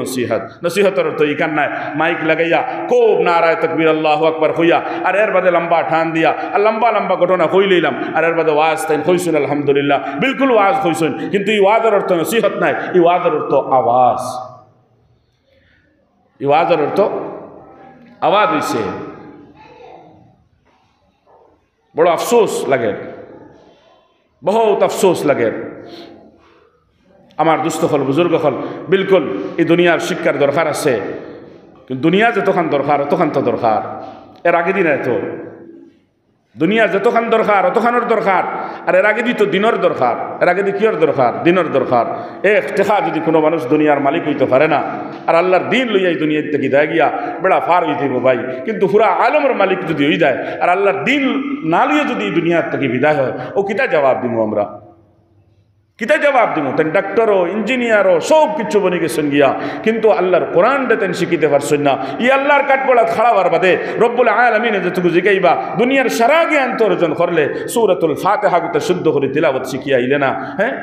নসিহতর অর্থ ইকান নাই মাইক লাগাইয়া খুব নারায়ে তাকবীর আল্লাহু আকবার হইয়া আর এর বাদে লম্বা ঠান দিয়া আর লম্বা লম্বা ঘটনা হই লইলাম আর এর বাদে ওয়াজ তাই হইছেন আলহামদুলিল্লাহ বিলকুল ওয়াজ হইছেন কিন্তু এই ওয়াজের অর্থ নসিহত নাই এই ওয়াজের অর্থ আওয়াজ এই ওয়াজের অর্থ আওয়াজ হইছে বড় আফসোস লাগে বহুত আফসোস লাগে আমার দুস্থ হল বুজুর্গ হল বিলকুল এই দুনিয়ার শিক্ষার দরকার আছে কিন্তু দুনিয়া যতক্ষণ দরকার অতক্ষণ তো দরকার এর আগে দিন এত দুনিয়া যতক্ষণ দরকার অতক্ষণের দরকার আর এর আগে দিই তো দিনের দরকার এর আগে দিয়ে কিয়র দরকার দিনের দরকার এক টেকা যদি কোনো মানুষ দুনিয়ার মালিক হইতে পারে না আর আল্লাহর দিন লইয়া এই দুনিয়ার থেকে দেয় গিয়া বেড়া ফার হইতে ভাই কিন্তু পুরা আলমের মালিক যদি হয়ে যায় আর আল্লাহর দিন না লইয়া যদি এই দুনিয়ার থেকে বিদায় হয় ও কিতা জবাব দিব আমরা কিতা জবাব দিব তেন ডাক্তারও ইঞ্জিনিয়ারও সব কিছু বনে গেছেন গিয়া কিন্তু আল্লাহর কোরআনটা তেন শিখিতে পারছেন না ই আল্লাহর কাঠগড়া খাড়াবার বাদে রব্বুল আলামিনে যেটুকু জিগাইবা দুনিয়ার সারা জ্ঞান তো অর্জন করলে সূরাতুল ফাতিহা গুতে শুদ্ধ করে তিলাওয়াত শিখিয়া আইলে না হ্যাঁ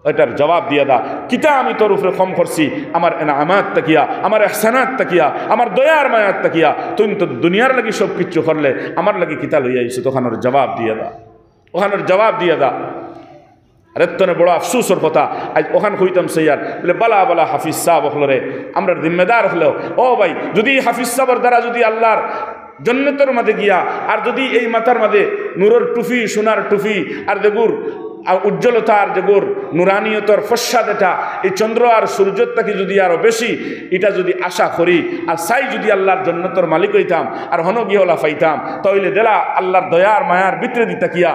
এটার জবাব দিয়া দা কিতা আমি তোর উপরে কম করছি আমার এনামাত তাকিয়া আমার ইহসানাত তাকিয়া আমার দয়ার মায়াত তাকিয়া তুই তো দুনিয়ার লাগি সব কিছু করলে আমার লাগি কিতা লইয়া আইছো তখন ওর জবাব দিয়া দা ওখানের জবাব দিয়া দা আরে তোনে বড় আফসোসের কথা আজ ওখান হইতাম সেইয়ার বলে বালা বালা হাফিজ সাহেব হলরে আমরা জিম্মেদার হলেও ও ভাই যদি হাফিজ সাহেবের দ্বারা যদি আল্লাহর জন্নতের মাঝে গিয়া আর যদি এই মাথার মাঝে নূরের টুফি সোনার টুফি আর দেগুর আর উজ্জ্বলতার যেগুর নুরানিয়তর ফসাদ এটা এই চন্দ্র আর সূর্যের থেকে যদি আরও বেশি এটা যদি আশা করি আর চাই যদি আল্লাহর জন্নতর মালিক হইতাম আর হনগিহলা পাইতাম তাহলে দেলা আল্লাহর দয়ার মায়ার ভিতরে দিতা কিয়া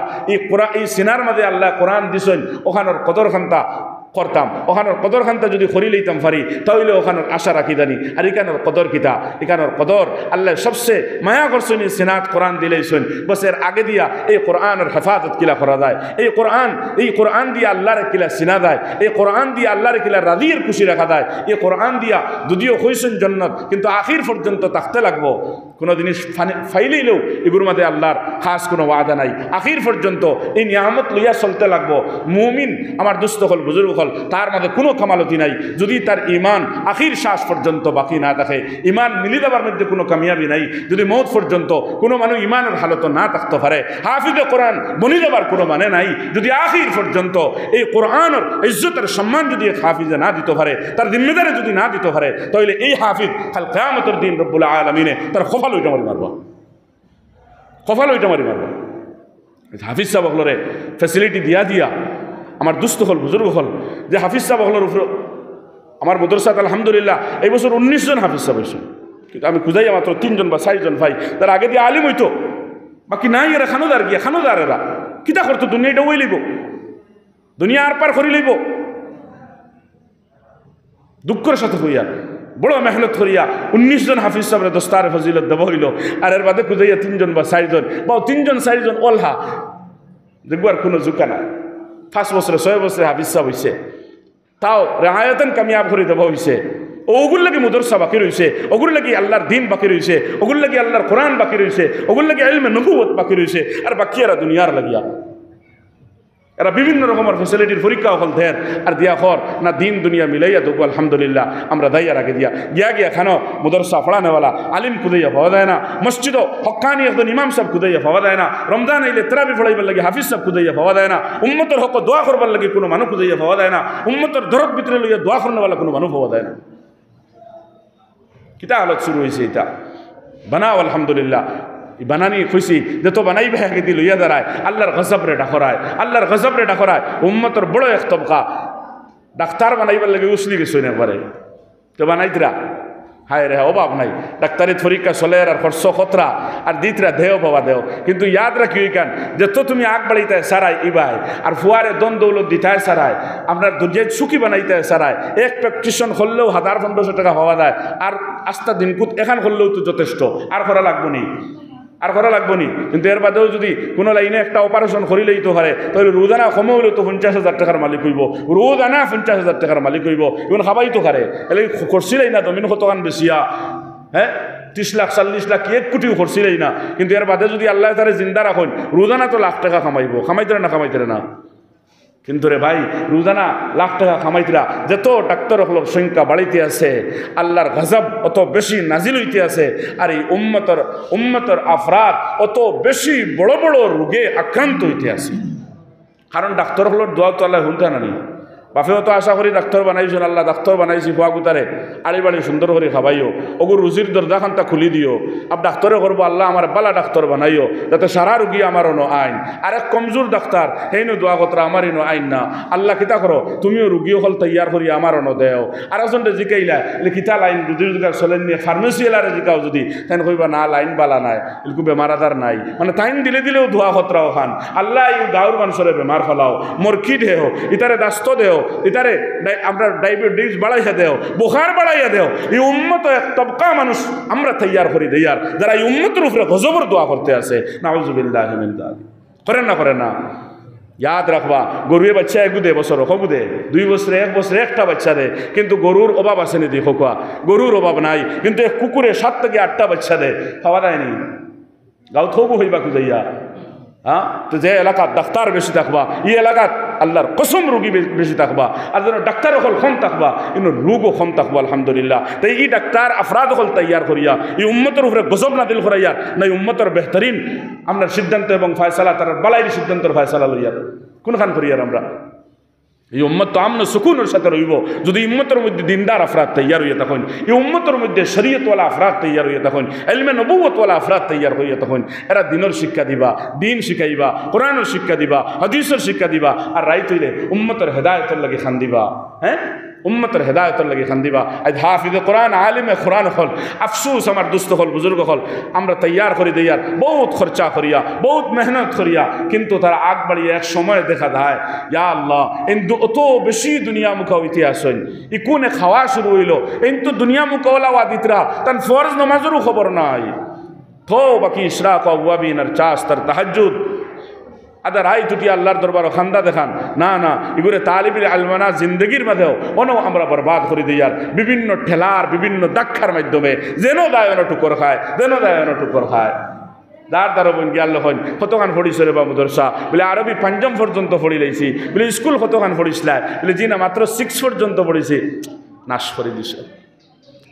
এই সিনার মাঝে আল্লাহ কোরআন দিছেন ওখানোর কদর খান্তা করতাম ওখানোর কদর খান্তা যদি করি লইতাম পারি তাহলে ওখানোর আশা রাখি জানি আর এখানোর কদর কিতা এখানোর কদর আল্লাহ সবচেয়ে মায়া করছেন সিনাত কোরআন দিলেইছেন বসের আগে দিয়া এই কোরআনের হেফাজত কিলা করা যায় এই কোরআন দিয়ে আল্লাহর কিলা সিনা যায় এই কোরআন দিয়ে আল্লাহর কিলা রাজির খুশি রাখা যায় এই কোরআন দিয়া যদিও হইছেন জন্নত কিন্তু আখির পর্যন্ত থাকতে লাগবো কোনো জিনিস ফাইলেইলেও এগুলোর মধ্যে আল্লাহর খাস কোনো ওয়াদা নাই আখির পর্যন্ত এই নিয়ামত লইয়া চলতে লাগবো মুমিন আমার দুস্থ হল বুজুর্গ হল তার মধ্যে কোনো কামালতি নাই যদি তার ইমান আখির শ্বাস পর্যন্ত বাকি না থাকে ইমান মিলি দেবার মধ্যে কোনো কামিয়াবি নাই যদি মৌত পর্যন্ত কোনো মানুষ ইমানের হালত না থাকতে পারে হাফিজে কোরআন বনি দেবার কোনো মানে নাই যদি আখির পর্যন্ত এই কোরআনের ইজ্জতের সম্মান যদি হাফিজে না দিতে পারে তার জিম্মেদারে যদি না দিতে পারে তাহলে এই হাফিজ কাল কিয়ামতের দিন রব্বুল আলামিনে তার কপাল ওইটা মারি মারবা হাফিজ সাহেব হলরে ফ্যাসিলিটি দিয়া আমার দুস্থ হল বুজুর্গ হল যে হাফিজ সাহেব হলের উপর আমার মাদ্রাসাত আলহামদুলিল্লাহ এই বছর 19 জন হাফিজ সাহেব হয়েছে কিন্তু আমি খুঁজাইয়া মাত্র 3 জন বা 4 জন ভাই তার আগে দিয়ে আলিম হইতো বাকি নাই এরা খানোদার এরা কিতা করতো দুনিয়াটা ওই লইব দুনিয়া আর পার করি লইব দুঃখের সাথে হইয়া বড় মেহনত করিয়া 19 জন হাফিজ সাহেবের দস্তার ফজিলত দেব হইল আর এর বাদে খুঁজাইয়া 3 জন বা 4 জন বা 3 জন 4 জন ওলহা দেখবার কোনো জুকা নাই 5 বছরে 6 বছরে হাফিজ সাহেব হয়েছে তাও রেহায়াতন কামিয়াব করে দেওয়া হয়েছে ওগুলো লাগি মুদরসা বাকি রয়েছে ওগুলো লাগি আল্লাহর দিন বাকি রয়েছে ওগুলো লাগি আল্লাহর কোরআন বাকি রয়েছে ওগুলো লাগি ইলমে নবুয়ত বাকি রয়েছে আর বাকি এরা দুনিয়ার লাগিয়া এরা বিভিন্ন রকমের ফ্যাসিলিটির পরীক্ষা হল দের আর দিয়া হর না দিন দুনিয়া মিলাইয়া দেবো আলহামদুলিল্লাহ আমরা দাইয়ার আগে গিয়া খানো মুদরসা পড়ানেওয়ালা আলিম খুদাইয়া পাওয়া যায় না মসজিদও হক্কানি একজন ইমাম সাহেব খুদাইয়া পাওয়া যায় না রমজান আইলে তেরাবি পড়াইবার লাগে হাফিজ সাহেব খুদাইয়া পাওয়া যায় না উম্মতের হক দোয়া করবার লাগে কোনো মানুষ খুদাইয়া পাওয়া যায় না উম্মতের দরদ ভিতরে লইয়া দোয়া করনেওয়ালা কোনো মানুষ পাওয়া যায় না কিতা হালত শুরু হয়েছে এটা বানাও আলহামদুলিল্লাহ বানানি খুশি যে তো বানাই ভাইকে দিল ইয়া দাঁড়ায় আল্লাহর গজবরে ডাকরায় আল্লাহর গজবরে ডাকরায় উম্মতর বড় এক তবকা ডাক্তার বানাইবার লাগে উসলি গেছে না পারে তো বানাইতরা হায় রে অভাব নাই ডাক্তারি পরীক্ষা চলে আর খরচ খতরা আর দিতরা দেও বাবা দেও কিন্তু ইয়াদ রাখি কেন যে তো তুমি আগ বাড়াইতে সারাই ইবাই আর ফুয়ারে দন দৌলত দিতায় সারায় আপনার দুর্যায় সুখী বানাইতে সারায় এক প্র্যাকটিশন করলেও ১,৫০০ টাকা হওয়া যায় আর আস্তা দিনকুত এখান করলেও তো যথেষ্ট আর করা লাগবো নি আর করা লাগবো নি কিন্তু এর বাদেও যদি কোনো লাইনে একটা অপারেশন করিলেই তো পারে তাহলে রোজানা কমে হইলেও তো ৫০,০০০ টাকার মালিক হইব রোজানা ৫০,০০০ টাকার মালিক হইব এখন খাবাই তো খারে এলে করছিলেই না তুমি কতখান বেশিয়া হ্যাঁ ৩০ লাখ ৪০ লাখ ১ কোটিও করছিলেই না কিন্তু এর বাদে যদি আল্লাহ তারে জিন্দা রাখেন রোজানা তো লাখ টাকা কামাইব কামাইতে না কিন্তু রে ভাই রোজানা লাখ টাকা কামাইতরা যত ডাক্তার হলোর সংখ্যা বাড়িতে আছে আল্লাহর গজব অত বেশি নাজিল হইতে আছে আর এই উম্মতর আফরাদ অত বেশি বড় বড় রোগে আক্রান্ত হইতে আছে কারণ ডাক্তার হলোর দোয়া তো আল্লাহ হুলতে নানি বাপেও তো আশা করি ডাক্তার বানাইছেন আল্লাহ ডাক্তার বানাইছি ফুয়াগুতারে আড়ি বাড়ি সুন্দর করে খাবাইও ওগুর রুজির দরজাখানটা খুলি দিও আব ডাক্তারে করবো আল্লাহ আমার বালা ডাক্তার বানাইও যাতে সারা রুগী আমারও ন আইন আর এক কমজোর ডাক্তার হেইনো দোয়া কতরা আমারই ন আইন না আল্লাহ কিতা করো তুমিও রুগীও হল তৈয়ার করি আমারও ন দেও আর একজনটা জিকাইলা কিতা লাইন রুজির রোজগার চলেন নিয়ে ফার্মেসি এলারে জিকাও যদি তাই কইবা না লাইন বালা নাই এলকু বেমার আদার নাই মানে টাইম দিলেও ধোয়া কতরাও খান আল্লাহ এই গাঁর মানুষের বেমার ফলাও মরকি দেহ ইতারে দাস্ত দেহ ইতারে আমরা ডায়াবেটিস বাড়াইয়া দেও বুখার বাড়াইয়া দেও এই উম্মত এক তবকা মানুষ আমরা তৈয়ার করি দেয়ার যারা এই উম্মতের উপরে গজবর দোয়া করতে আছে নাউজুবিল্লাহি মিন যালিক করেন না ইয়াদ রাখবা গরুয়ে বাচ্চা একু দে বছর কবু দে 2 বছরে 1 বছরে একটা বাচ্চা দে কিন্তু গরুর অভাব আছে নি দেখো গরুর অভাব নাই কিন্তু এক কুকুরে 7 থেকে 8টা বাচ্চা দে খাওয়া দেয়নি গাঁও থবু হইবা খুঁজাইয়া হ্যাঁ তো যে এলাকাত ডাক্তার বেশি থাকবা এই এলাকাত আল্লাহর কসম রোগী বেশি থাকবা আর যেন ডাক্তার হল কম থাকবা কিন্তু রোগও কম থাকবা আলহামদুলিল্লাহ তাই এই ডাক্তার আফরাদ হল তৈয়ার করিয়া এই উম্মতের উপরে গজব নাদিল করাইয়ার না এই উম্মতের বেহতরিন আপনার সিদ্ধান্ত এবং ফয়সালা তার বালাইরি সিদ্ধান্তের ফয়সালা লইয়ার কোনখান করিয়ার আমরা এই উম্মত তো আমন সুকুনের সাথে রইব যদি উম্মতের মধ্যে দিনদার আফরাদ তৈয়ার হইয়া তখন এই উম্মতের মধ্যে শরীয়তওয়ালা আফরাদ তৈয়ার হইয়া তখন ইলমে নবুয়তওয়ালা আফরাদ তৈয়ার হইয়া তখন এরা দিনের শিক্ষা দিবা দিন শিখাইবা কোরআনের শিক্ষা দিবা হাদিসের শিক্ষা দিবা আর রাইত হইলে উম্মতের হেদায়েতের লাগি খান দিবা হ্যাঁ উম্মতের হেদায়েতের লাগি খান দিবা আজ হাফিজে কোরআন আলিমে কোরআন হল আফসুস আমার দুস্থ হল বুজুর্গ হল আমরা তৈয়ার করে দেয়ার বহুত খরচা করিয়া বহুত মেহনত করিয়া কিন্তু তারা আগ বাড়িয়ে এক সময় দেখা যায় ইয়া আল্লাহ কিন্তু অত বেশি দুনিয়া মুখা ইতিহাস হইল ই কোনে খাওয়া শুরু হইল কিন্তু দুনিয়া মুখাওয়ালা ওয়াদিতরা তার ফরজ নামাজেরও খবর নাই থো বাকি ইশরাক আওয়াবিন আর চাস তার তাহাজ্জুদ আদার আই টুটি আল্লাহর দরবার খান্দা দেখান না এগুলো তালিবিল আলমানা জিন্দগির মাঝেও অনেও আমরা বরবাদ করে দিই আর বিভিন্ন ঠেলার বিভিন্ন দাক্ষার মাধ্যমে যেন দায় টুকর খায় দার বোন গিয়াল হন কতখান ফড়িসরে বা মুদরসা বলে আরবি 5ম পর্যন্ত ফড়ি লাইছি বলে স্কুল কতখান ফড়িসলাই বলে জি না মাত্র 6 পর্যন্ত পড়িছি নাশ করে দিছে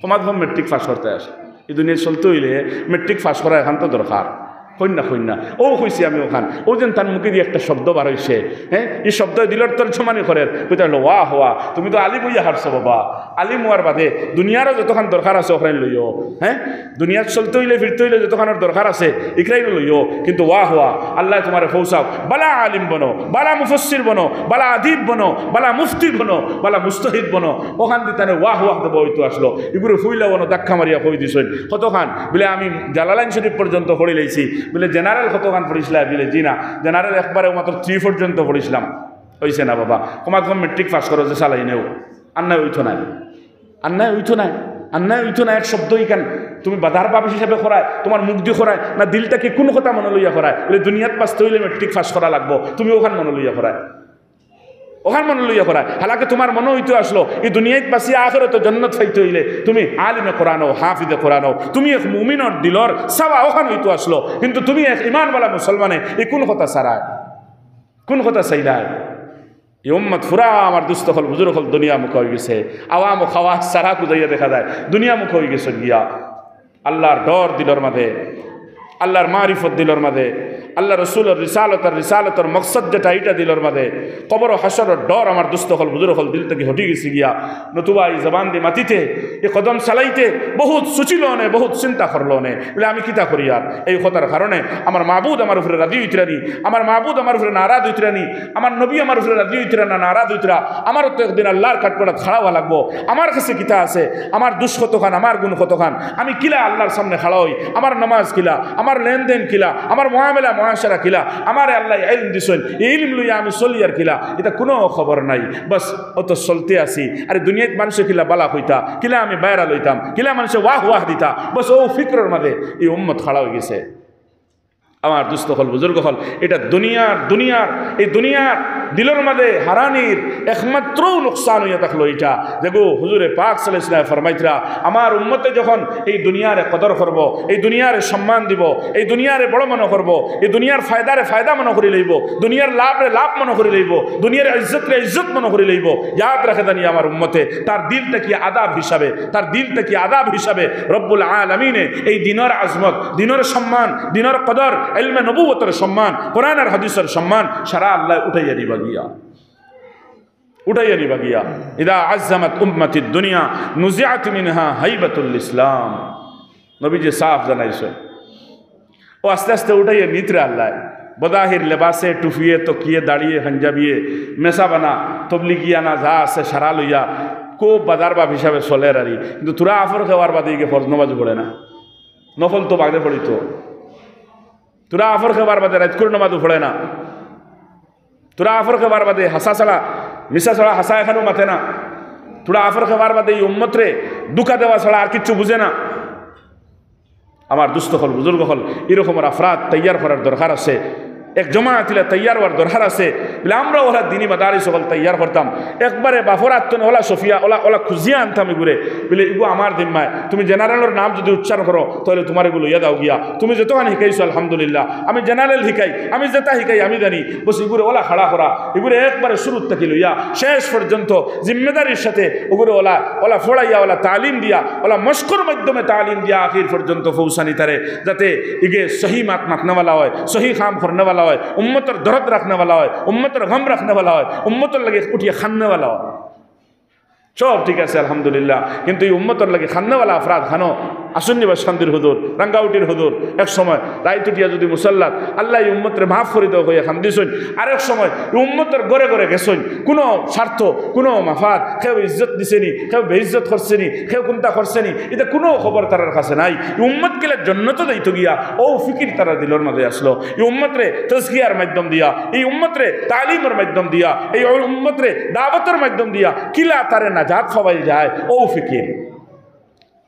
তোমার মেট্রিক পাস করতে আসে এই দুনিয়া চলতে হইলে মেট্রিক পাস করা এখন তো দরকার কন্যা ও হয়েছি আমি ওখান ও যেন তার মুখে দিয়ে একটা শব্দ বার হয়েছে হ্যাঁ এই শব্দ দিলর তোর সমানি করেন কোথায় হলো ওয়া হওয়া তুমি তো আলিম হইয়া হারছো বাবা আলিম হওয়ার বাদে দুনিয়ারও যতক্ষণ দরকার আছে ওখানে লইও হ্যাঁ দুনিয়ার চলতে হইলে ফিরতে হইলে যতক্ষণের দরকার আছে এখানে লইও কিন্তু ওয়া হওয়া আল্লাহ তোমার ফৌসাও বালা আলিম বনো বালা মুফসির বনো বালা আদিব বনো বালা মুফতি বনো বালা মুস্তাহিদ বনো ওখান দিয়ে তাহলে ওয়া হওয়া দেবো হইতো আসলো এগুলো ফুইলা বনো দাক্ষা মারিয়া কই দিছেন কতখান বলে আমি জালালাইন শরীফ পর্যন্ত পড়ে লাইছি বলে জেনারেল কতখান পড়িছিলাম বলে জি না জেনারেল একবারে মাত্র 3 পর্যন্ত পড়িছিলাম হয়েছে না বাবা কমাত কম মেট্রিক পাস করো যে চালাই নেও আন্নায় উঠো নাই এক শব্দ ইকান তুমি বাধার বাবিস হিসাবে করায় তোমার মুখ দিয়ে করায় না দিলটাকে কোন কথা মনে লইয়া করায় বলে দুনিয়াত পাস তৈলে মেট্রিক পাস করা লাগবো তুমি ওখান মনে লইয়া করায় হালাকে তোমার মনে হইতে আসলো এই দুনিয়ায় বাসিয়া আখেরে তো জান্নাত পাইতে হইলে তুমি আলিমে কোরআন হাফিজে কোরআন তুমি এক মুমিনের দিলর সাওয়া ওখান হইতে আসলো কিন্তু তুমি এক ঈমানওয়ালা মুসলমানে এই কোন কথা সারায় কোন কথা চাইলায় এই উম্মত ফুরা আমার দুস্থ হল বুজুর্গ হল দুনিয়া মুখ হয়ে গেছে আওয়াম ও খাওয়া সারা কুদাইয়া দেখা যায় দুনিয়া মুখ হয়ে গেছে গিয়া আল্লাহর ডর দিলর মাঝে আল্লাহর মারিফত দিলর মাঝে, আল্লাহ রসুলের রিসালতর মকসদ যেটা এইটা দিলর মাঝে, কবর হাসরের ডর আমার দুস্থ হল বুজুর হল দিল থেকে হটি গেছি গিয়া, নতুবা এই জবান দিয়ে মাতিতে এ কদম চালাইতে বহুত সুচিল নে, বহুত চিন্তা করলো নে, বলে আমি কিতা করি আর এই কথার কারণে আমার মাহবুদ আমার উপরে রাজি হইতরানি, আমার মাহবুদ আমার উপরে নারাজ হইতরানি, আমার নবী আমার উপরে রাজি হইতরা না নারাজ হইতরা, আমারও তো একদিন আল্লাহর কাঠগড়া খাড়াওয়া লাগবো। আমার কাছে কিতা আছে, আমার দুষ কতখান, আমার গুণ কতখান, আমি কিলা আল্লাহর সামনে খাড়া হই, আমার নামাজ কিলা, আমার লেনদেন কিলা, আমার মহামেলা মহাশারা কিলা, আমার আল্লাহ ইলম দিছেন, এই ইলম লইয়া আমি চলি আর কিলা, এটা কোনো খবর নাই। বাস অত চলতে আসি। আরে দুনিয়াত মানুষে কিলা বালা হইতা, কিলা আমি বাইরা লইতাম, কিলা মানুষে ওয়াহ ওয়াহ দিতা, বস ও ফিক্রের মাঝে এই উম্মত খাড়া হয়ে গেছে। আমার দুস্থ হল বুজুর্গ হল, এটা দুনিয়ার এই দুনিয়ার দিলের মাঝে হারানির একমাত্র নোকসান হইয়া থাকলো এইটা। দেখো হুজুরে পাক সাল্লাল্লাহু আলাইহি ওয়াসাল্লাম ফরমাইতরা, আমার উম্মতে যখন এই দুনিয়ারে কদর করব, এই দুনিয়ারে সম্মান দিব, এই দুনিয়ারে বড় মনে করব, এই দুনিয়ার ফায়দারে ফায়দা মনে করে লইব, দুনিয়ার লাভরে লাভ মনে করে লইব, দুনিয়ার ইজ্জতরে ইজ্জত মনে করে লইব, ইয়াদ রাখে জানি আমার উম্মতে তার দিলটা কি আদাব হিসাবে, তার দিলটা কি আদাব হিসাবে রব্বুল আলামিনে এই দিনের আজমত, দিনের সম্মান, দিনের কদর, ইলমে নবুয়তের সম্মান, কোরআন আর হাদিসের সম্মান সারা আল্লাহ উঠাইয়া দিবা গিয়া, উঠাইয়া দিবা গিয়া। ইদা আযযামাত উম্মতিদ দুনিয়া নুজিআত মিনহা হাইবাতুল ইসলাম, নবীজি সাফ জানাইছে। ও আস্তে আস্তে উঠাইয়া নিতরে আল্লাহ বদাহির লেবাসে টুফিয়ে তকিয়ে দাঁড়িয়ে হঞ্জাবিয়ে মেসা বানা তবলিগিয়ানা যা আছে সারা লইয়া খুব বাজার বাপ হিসাবে চলে আরি। কিন্তু তোরা আফর খাওয়ার বাদে গিয়ে ফরজ নমাজ পড়ে না, নফল তো বাগদে পড়িত, তোরা আফর খাবার বাদে রাত করে নমাজ পড়ে না, তোরা আফর খাবার বাদে হাসা ছাড়া মিশা ছাড়া হাসা এখানেও মাথে না, তোরা আফর খাবার বাদে এই উম্মতরে দুঃখা দেওয়া ছাড়া আর কিচ্ছু বুঝে না। আমার দুস্থ হল বুজুর্গ হল এরকমের আফরাদ তৈয়ার করার দরকার আছে, এক জমাত তৈয়ার হওয়ার দরকার আছে। বলে আমরা ওরা দিনী মাদারিস সকল তৈয়ার করতাম, একবারে বাফরাত তো ওলা সফিয়া ওলা ওলা খুঁজিয়া আনতাম এগুলো, বলে এগুলো আমার দিম্মায়, তুমি জেনারেলের নাম যদি উচ্চারণ করো তাহলে তোমার এগুলো ইয়া দাও গিয়া, তুমি যতখানি শিখাইছো আলহামদুলিল্লাহ, আমি জেনারেল শিখাই, আমি যেটা শিখাই আমি জানি, বস এগুলো ওলা খাড়া করা, এগুলো একবারে শুরুর থেকে লইয়া শেষ পর্যন্ত জিম্মেদারির সাথে ওগুলো ওলা ওলা ফোড়াইয়া ওলা তালিম দিয়া, ওলা মস্কর মাধ্যমে তালিম দিয়া আখির পর্যন্ত পৌঁছানি তারে, যাতে ইগে সহি মাত মাতনেওয়ালা হয়, সহি খাম করনেওয়ালা হয়, উম্মতের দরদ রাখনে वाला হয়, উম্মতের গম রাখনে वाला হয়, উম্মতের লাগে উঠিয়ে খান্নে वाला হয়, সব ঠিক আছে আলহামদুলিল্লাহ। কিন্তু এই উম্মতের লাগে খান্নেওয়ালা আফরাদ খানো আসন্নি বা শান্তির হুদুর রাঙ্গাউটির হুদুর এক সময় রাইত উঠিয়া যদি মুসল্লাত আল্লাহ এই উম্মতের মাফ করে দেওয়া হইয়া খান দিছইন, আরেক সময় উম্মতের গড়ে গড়ে গেছইন, কোনো স্বার্থ কোনো মাফাত, কেউ ইজ্জত দিছেনি, কেউ বেইজ্জত করছেনি, কেউ কোনটা করছেনি, এটা কোনো খবর তারার কাছে নাই। উম্মত গেলে জন্নত দিত গিয়া ও ফিকির তারা দিলর মাঝে আসলো, এই উম্মতরে তজকিয়ার মাধ্যম দিয়া, এই উম্মতরে তালিমের মাধ্যম দিয়া, এই উম্মতরে দাওয়াতের মাধ্যম দিয়া কিলা তারে নাজাত খাওয়াই যায় ও ফিকির।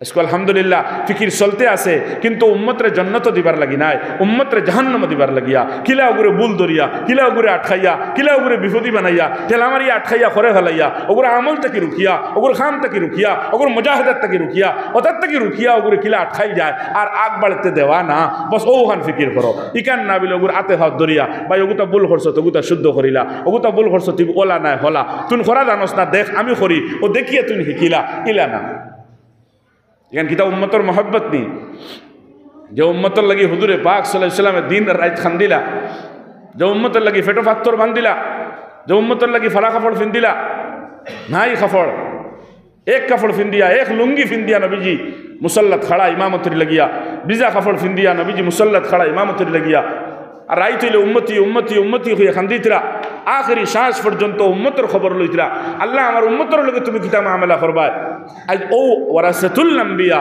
इसको अल्हम्दुलिल्लाह फिकिर चलते आसे, किंतु उम्मतरे जन्नत दिबार लगी नाय, उम्मतरे जहन्नम दिबार लगिया, किला उगुरे बुल दरिया, किला उगुरे आटखाइया, किला उगुरे विपदी बनाइया, तेलामारी आटखाइया खरे हलाइया, उगुरे आमल तक रुकिया, उगुरे खाम तक रुकिया, उगुरे मुजाहिदत तक रुकिया, ओतत तक रुकिया, उगुरे किला आटखाई जाए और आग बढ़ते देवा ना, बस ओखान फिकिर करो इकान ना बिले उगुरे आते हाथ दरिया भाई ओगुता बुल खरसो ओगुता शुद्ध करिला, ओगुता बुल खरसो तुम ओला ना होला, तुम खरा जानस ना देख आमी खरी ओ देखिए तुम हिकिला इला ना। এখানে কিতা উম্মতর মহব্বত নি, যে উম্মতর লাগি হুজুরে পাক সাল্লাল্লাহু আলাইহি ওয়াসাল্লাম দিন রাত খান্দিলা, যে উম্মতর লাগি ফেটো পাত্তর বান্দিলা, যে উম্মতর লাগি ফালা কাপড় ফিন্দিলা, নাই কাপড় এক কাপড় ফিন্দিয়া, এক লুঙ্গি ফিন্দিয়া নবীজি মুসল্লাত খাড়া ইমামতির লাগিয়া, বিজা কাপড় ফিন্দিয়া নবীজি মুসল্লাত খাড়া ইমামতির লাগিয়া, আর রাইত হইলে উম্মতি উম্মতি উম্মতি হইয়া খান্দিতরা, আখেরি শ্বাস পর্যন্ত উম্মতের খবর লইতরা, আল্লাহ আমার উম্মতের লগে তুমি কিতা মামলা করবা। আজ ও ওয়ারাসাতুল আম্বিয়া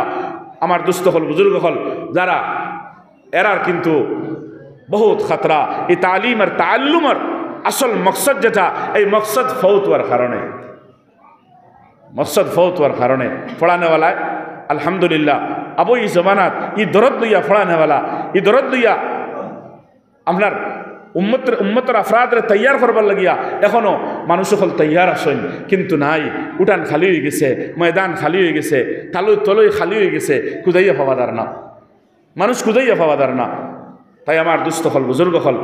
আমার দুস্থ হল বুজুর্গ হল যারা এরার কিন্তু বহুত খাতরা, এই তালিম আর তাআল্লুমের আসল মকসদ যেটা, এই মকসদ ফৌত হওয়ার কারণে, মকসদ ফৌত হওয়ার কারণে পড়ানেওয়ালায় আলহামদুলিল্লাহ আবু এই জমানাত ই দরদ লইয়া পড়ানেওয়ালা, ই দরদ লইয়া আপনার উম্মতের আফরাদরে তৈয়ার করবার লাগিয়া এখনো মানুষ সকল তৈয়ার আসেন, কিন্তু নাই, উঠান খালি হয়ে গেছে, ময়দান খালি হয়ে গেছে, তালুই তলই খালি হয়ে গেছে, কুদাইয়া পাওয়াদার না, মানুষ কুদাইয়া পাওয়াদার না। তাই আমার দুস্থ হল বুজুর্গ হল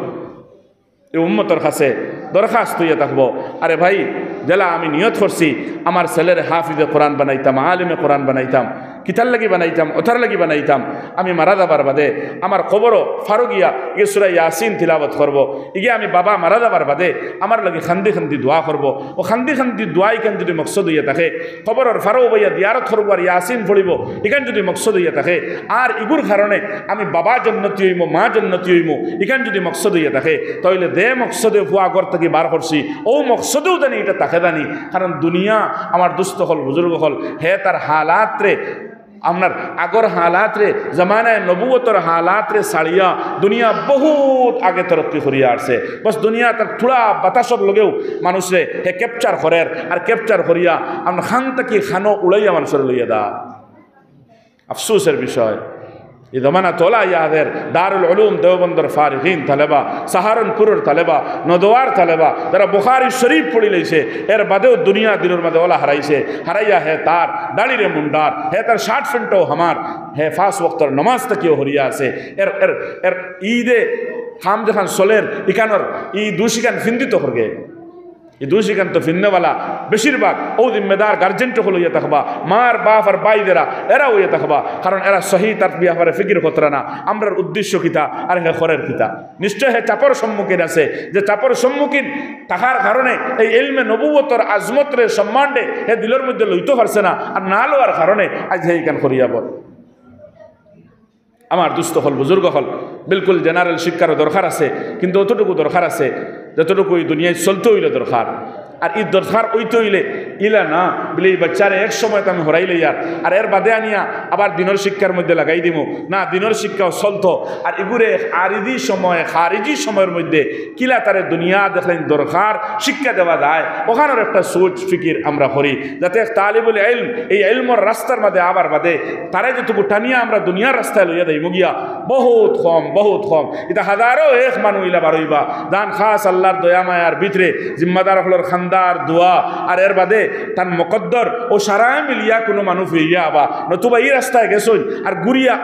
এই উম্মতের কাছে দরখাস্ত হইয়া থাকবো, আরে ভাই জেলা আমি নিয়ত করছি আমার ছেলের হাফিজে কোরআন বানাইতাম, আলিমে কোরআন বানাইতাম, কিতার লাগি বানাইতাম, ওথার লাগি বানাইতাম, আমি মারা যাবার বাদে আমার খবরও ফারুগিয়া ইগে সূরা ইয়াসিন তিলাওয়াত করব ইগে আমি বাবা মারা যাবার বাদে আমার লাগে খান্দি খান্দি দোয়া করব ও খান্দি খান্দি দোয়াই কেন যদি মকসদ হইয়া থাকে খবরের ফারু ভাইয়া দিয়ারত করব আর ইয়াসিন পড়িব এখান যদি মকসদ হইয়া থাকে আর ইগুর কারণে আমি বাবা জন্নতি হইমো মা জন্নতি হইমো এখান যদি মকসদ হইয়া থাকে তাহলে দে মকসদে ফুয়া ঘর থেকে বার করছি ও মকসদেও জানি এটা তাকে জানি কারণ দুনিয়া আমার দুস্থ হল বুজুর্গ হল হে তার হালাত রে আপনার আগর হালাত রে জমানায় নবুয়তর হালাত রে সাড়িয়া দুনিয়া বহুত আগে তরক্কি করিয়া আসছে বস দুনিয়া তার থোড়া বাতাসর লগেও মানুষে হে ক্যাপচার করের আর ক্যাপচার করিয়া আপনার খান থেকে খানো উড়াইয়া মানুষের লইয়া দা আফসোসের বিষয় এই জমানা তোলা ইয়াদের দারুল উলুম দেওবন্দর ফারিগিন তালেবা সাহারনপুরের তালেবা নদওয়ার তালেবা যারা বুখারী শরীফ পড়ি লইছে এর বাদেও দুনিয়া দিনের মাঝে ওলা হারাইছে হারাইয়া হে তার দাড়িরে মুন্ডার হে তার শার্ট ফ্যান্টও হামার হে ফাঁস ওয়াক্তর নমাজ তাকিও হরিয়া আছে এর এর এর ঈদে খাম যখন চলের ইকানোর ই দুশিকান ফিন্দিত করগে এই দুশিকান তো ফিন্নেওয়ালা বেশিরভাগ ও জিম্মেদার গার্জেন্টও হলো ইয়ে থাকবা মার বাপ আর বাইদেরা এরাও ইয়ে থাকবা কারণ এরা সহি তার বিয়াপারে ফিকির খতরা না আমরার উদ্দেশ্য কিতা আর হে খরের কিতা নিশ্চয় হে চাপর সম্মুখীন আছে যে চাপর সম্মুখীন থাকার কারণে এই ইলমে নবুয়তর আজমতরে সম্মানডে হে দিলের মধ্যে লইতে পারছে না আর না লওয়ার কারণে আজ হে ইকান করিয়াব আমার দুস্থ হল বুজুর্গ হল বিলকুল জেনারেল শিক্ষারও দরকার আছে কিন্তু অতটুকু দরকার আছে যতটুকু এই দুনিয়ায় চলতে হইলে দরকার আর এই দরকার ওইতে হইলে ইলা না বলে এই বাচ্চারে এক সময় তো আমি হরাইলে ইয়ার আর এর বাদে আনিয়া আবার দিনের শিক্ষার মধ্যে লাগাই দিব না দিনের শিক্ষাও চলতো আর এগুলো আরিজি সময় খারিজি সময়ের মধ্যে কিলা তারে দুনিয়া দেখলেন দরকার শিক্ষা দেওয়া যায় ওখানের একটা সোচ ফিকির আমরা করি যাতে তালিবুল ইলম এই ইলমর রাস্তার মধ্যে আবার বাদে তারে যেটুকু টানিয়া আমরা দুনিয়ার রাস্তায় লইয়া দেই মুগিয়া বহুত কম এটা হাজারো এক মানুষ ইলা বারইবা দান খাস আল্লাহর দয়া মায়ার ভিতরে জিম্মাদার হলর খানদার দোয়া আর এর বাদে তার মকদ্দর ও সারায় মিলিয়া কোনো মানুষ হইয়া আবা নতুবা এই রাস্তায় গেছইন আর গুড়িয়া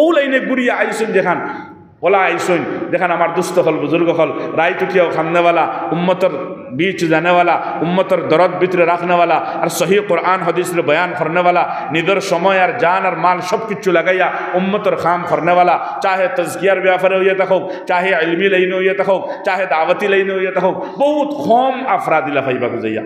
ও লাইনে গুড়িয়া আইসইন যেখান ওলা আইসইন যেখান আমার দুস্থ হল বুজুর্গ হল রায় টুকিয়াও খান্নেওয়ালা উম্মতর बीच जाने वाला उम्मतर दरद भितरे रखने वाला और सही कुरान हदीस रे बयान करने वाला निदर समय और जान और माल सब किच्छु लगाइया उम्मतर खाम करने वाला चाहे तज़कियार व्यापार हो तक चाहे इल्मी लाइन हो तक चाहे दावती लाइन हो तक बहुत कम अफराद लाफाइबा गुजाइया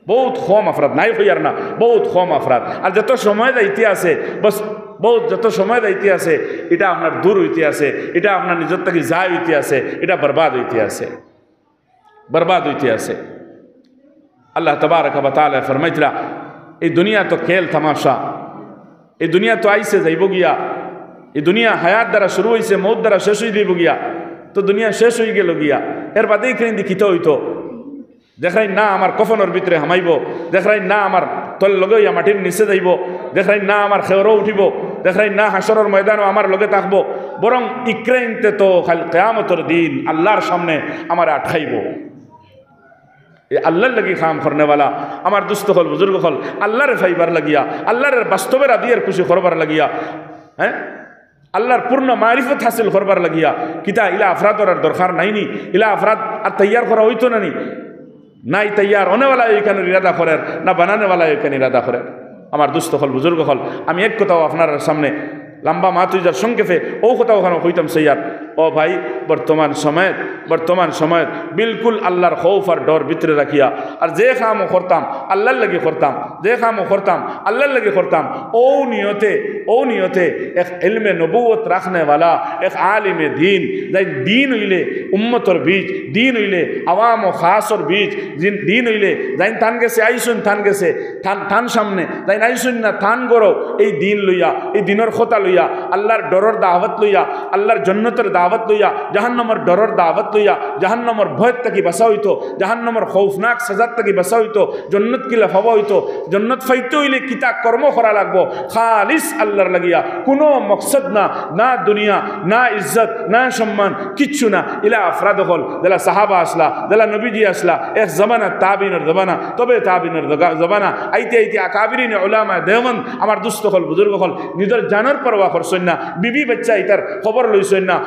बहुत कम अफराद नाई हइयार ना बहुत कम अफराद और जत समय दायित्व আছে बस बहुत যত সময় দায়িত্ব আছে এটা আপনার দূর হইতে আছে এটা আপনার নিজের থেকে যায় হইতে আছে এটা বরবাদ হইতে আছে बर्बाद होती है अल्लाह तबारक व तआला फरमाइतला ये दुनिया तो खेल तमाशा ये दुनिया तो आई से जाइब गया ये दुनिया हयात द्वारा शुरू हुई से मौत द्वारा शेष हुई गया तो दुनिया शेष हो गल गया एर बादे कहीं दिखित हईतो देखाई ना आमार कफनर भितरे हामाइब देखाई ना आमार तल लगे माटिर निचे जाइब देखाई ना आमार खेवरो उठिब देखाई ना हासरर मैदान आमार लगे थाकबो बरং इक्रेनते तो खाली कियामतर दिन आल्लाहर सामने आमार आटकाइब अल्लाह लगी खाम करने वाला हमार दुस्त हल बुजुर्ग हल अल्लाह रे फाइबार लगिया अल्लाह रे बास्तवेर आदियर खुशी करबार लगिया हैं अल्लाहर पूर्ण मारिफत हासिल करबार लगिया किता इला अफरादर दरकार नाइनी इला अफराद और तैयार करा हईतो नानी नाई तैयार होने वाला एखाने इरादा करेर ना बनाने वाला एखाने इरादा करेर हमार दुस्त हल बुजुर्ग हल आमी एक कथाओ आपनार सामने लम्बा मातुजार संक्षेपे ओ कथाओ ओखाने कइताम सैयार ओ भाई बर्तमान समय बिल्कुल अल्लाहर खौफ और डर भितरे रखिया और जे कामो करताम अल्लाहर लगे करताम जे कामो करताम अल्लाहर लगे करताम ओ नियते एक इल्मे नबुवत रखने वाला एक आलिम दीन जाई दीन हইলে उम्मतर बीच दीन हইলে आवाम व खासर बीच जिन दीन हইলে जाई थान गेছে আইসুন थान गेছে थान सामने जाई আইসুন ना थान गरो এই দিন লইয়া এই দিনের কথা লইয়া আল্লাহর ডরর দাওয়াত লইয়া আল্লাহর জান্নাতের दावत लइया जहन्नमर डरर दावत लइया जहन्नमर भय तक बसा हईतो जहन्नमर खौफनाक सजा तक बसा हईतो जन्नत की लाफावा हईतो जन्नत फाइते हইলে किता कर्म करा लागबो खालिस अल्लाहर लगिया कोनो मकसद ना दुनिया ना इज्जत ना सम्मान किच्छु ना इला अफराद हल देला साहाबा असला देला नबीजी असला एक जमाना ताबिनर जमाना तबे ताबिनर जमाना आइते अकाबिरिन उलामा देवन आमार दुस्त हल बुजुर्ग हल निजर जानर परवा करछन ना बीबी बच्चा इतार खबर लइछन ना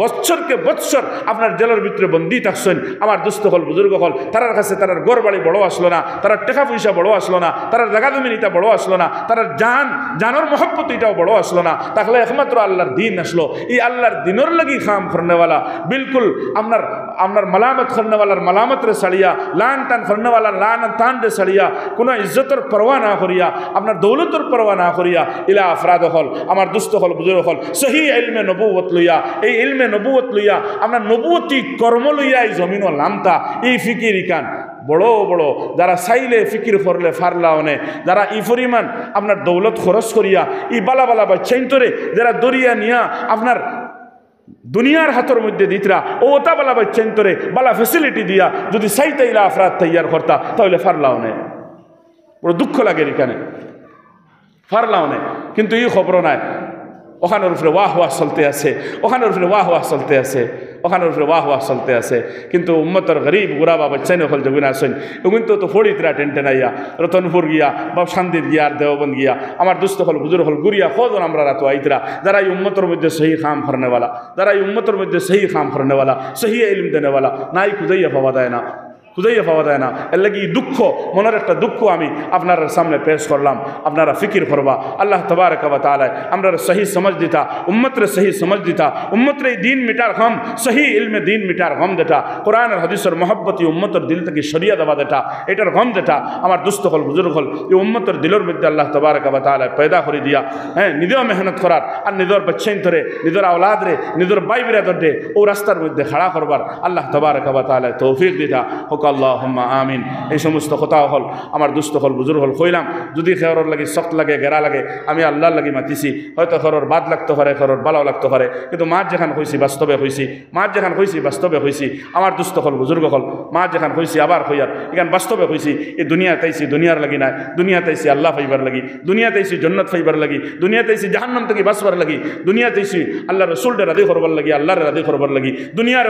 बच्चर के बच्चर आपनार जेलर भितरे बंदी थाकছেন আমার দুস্থ হল বুজুর্গ হল তারার কাছে তারার ঘর বাড়ি বড় আসলো না তারার টাকা পয়সা বড় আসলো না তার জায়গা জমিন এটা বড় আসলো না, তার জানোর মহব্বত এটাও বড় আসলো না, তাহলে একমাত্র আল্লাহর দিন আসলো। এই আল্লাহর দিনের লাগি খাম করনেওয়ালা বিলকুল আপনার মালামত করনেওয়ালার মালামত রে সাড়িয়া, লান টান করনেওয়ালার লান টান রে সাড়িয়া, কোনো ইজ্জতের পরোয়া না করিয়া, আপনার দৌলতের পরোয়া না করিয়া ইলা আফরাদ হল, আমার দুস্থ হল, বুজুর্গ হল, সহি ইলমে নবুয়ত লইয়া, এই ইলমে নবুয়ত লইয়া আপনার নবুয়তি কর্ম লইয়া এই জমিন ও লামতা এই ফিকির ইকান বড় বড় যারা চাইলে ফিকির করলে ফারলা অনে, যারা ই পরিমাণ আপনার দৌলত খরচ করিয়া ই বালা বালা বা চেইন্তরে যারা দরিয়া নিয়া আপনার দুনিয়ার হাতের মধ্যে দিতরা ও ওটা বালা বা চেইন্তরে বালা ফেসিলিটি দিয়া যদি চাইতে ইলা আফরাদ তৈয়ার করতা তাহলে ফারলা অনে। বড় দুঃখ লাগে এখানে ফারলা অনে, কিন্তু এই খবর নাই। ওখানের উপরে ওয়াহ ওয়াহ চলতে আছে, ওখানের উপরে ওয়াহ ওয়াহ চলতে আছে, ওখানের উপরে ওয়াহ ওয়াহ চলতে আছে, কিন্তু উম্মতর গরিব গুড়াবা বাচ্চাই নকল জগুন আসেন ওগুন তো ফড়িতরা টেনটেন আইয়া রতনপুর গিয়া বা শান্তির গিয়া আর দেওবন্দ গিয়া আমার দুস্থ হল বুজুর্গ হল গুড়িয়া খোঁজন আমরা রাতো আইতরা, যারা এই উম্মতর মধ্যে সহি খাম করনেওয়ালা, যারা এই উম্মতর মধ্যে সহি খাম করনেওয়ালা, সহি ইলম দেনেওয়ালা নাই খুদাইয়া পাওয়া যায় না, খুঁজাইয়া পাওয়া যায় না। এর লাগি দুঃখ, মনের একটা দুঃখ আমি আপনার সামনে পেশ করলাম, আপনারা ফিকির করবা। আল্লাহ তবারক ওয়া তাআলা আমরা সহি সমঝ দিতা, উম্মতরে সহি সমঝ দিতা, উম্মতরে দিন মিটার গম, সহি ইলমে দিন মিটার গম দেটা, কোরআন আর হাদিসের মহব্বতি উম্মতর দিল থেকে সরিয়া দেওয়া দেটা, এটার গম দেটা আমার দুস্থ হল বুজুর্গ হল এই উম্মতর দিলের মধ্যে আল্লাহ তবারক ওয়া তাআলা পয়দা করে দিয়া, হ্যাঁ নিজেও মেহনত করার আর নিজের বাচ্চাইন ধরে নিজের আওলাদ রে নিজের বাই বিরাদর দে ও রাস্তার মধ্যে খাড়া করবার আল্লাহ তবারক ওয়া তাআলা তৌফিক দিতা হোক। আল্লাহুম্মা আমিন। এই সমস্ত কথা হল আমার দুস্থ হল বুজুর্গ হল কইলাম, যদি খেয়রর লাগি শক্ত লাগে গেরা লাগে আমি আল্লাহর লাগি মাতিছি, হয়তো খেয়রর বাদ লাগতে পারে, খেয়রর বালাও লাগতে পারে, কিন্তু মাছ যেখান হয়েছি বাস্তবে হয়েছি, মাছ যেখান হয়েছি বাস্তবে হয়েছি, আমার দুস্থ হল বুজুর্গ হল মাছ যেখান হয়েছি আবার হইয়ার এখান বাস্তবে হয়েছি। এই দুনিয়া তাইছি দুনিয়ার লাগি নাই, দুনিয়া তাইছি আল্লাহ ফাইবার লাগি, দুনিয়া তাইছি জন্নত ফাইবার লাগি, দুনিয়া তাইছি জাহান্নাম থেকে বাঁচবার লাগি, দুনিয়া তাইছি আল্লাহ রসুলটা রাধি করবার লাগি, আল্লাহর রাধি করবার লাগি, দুনিয়ার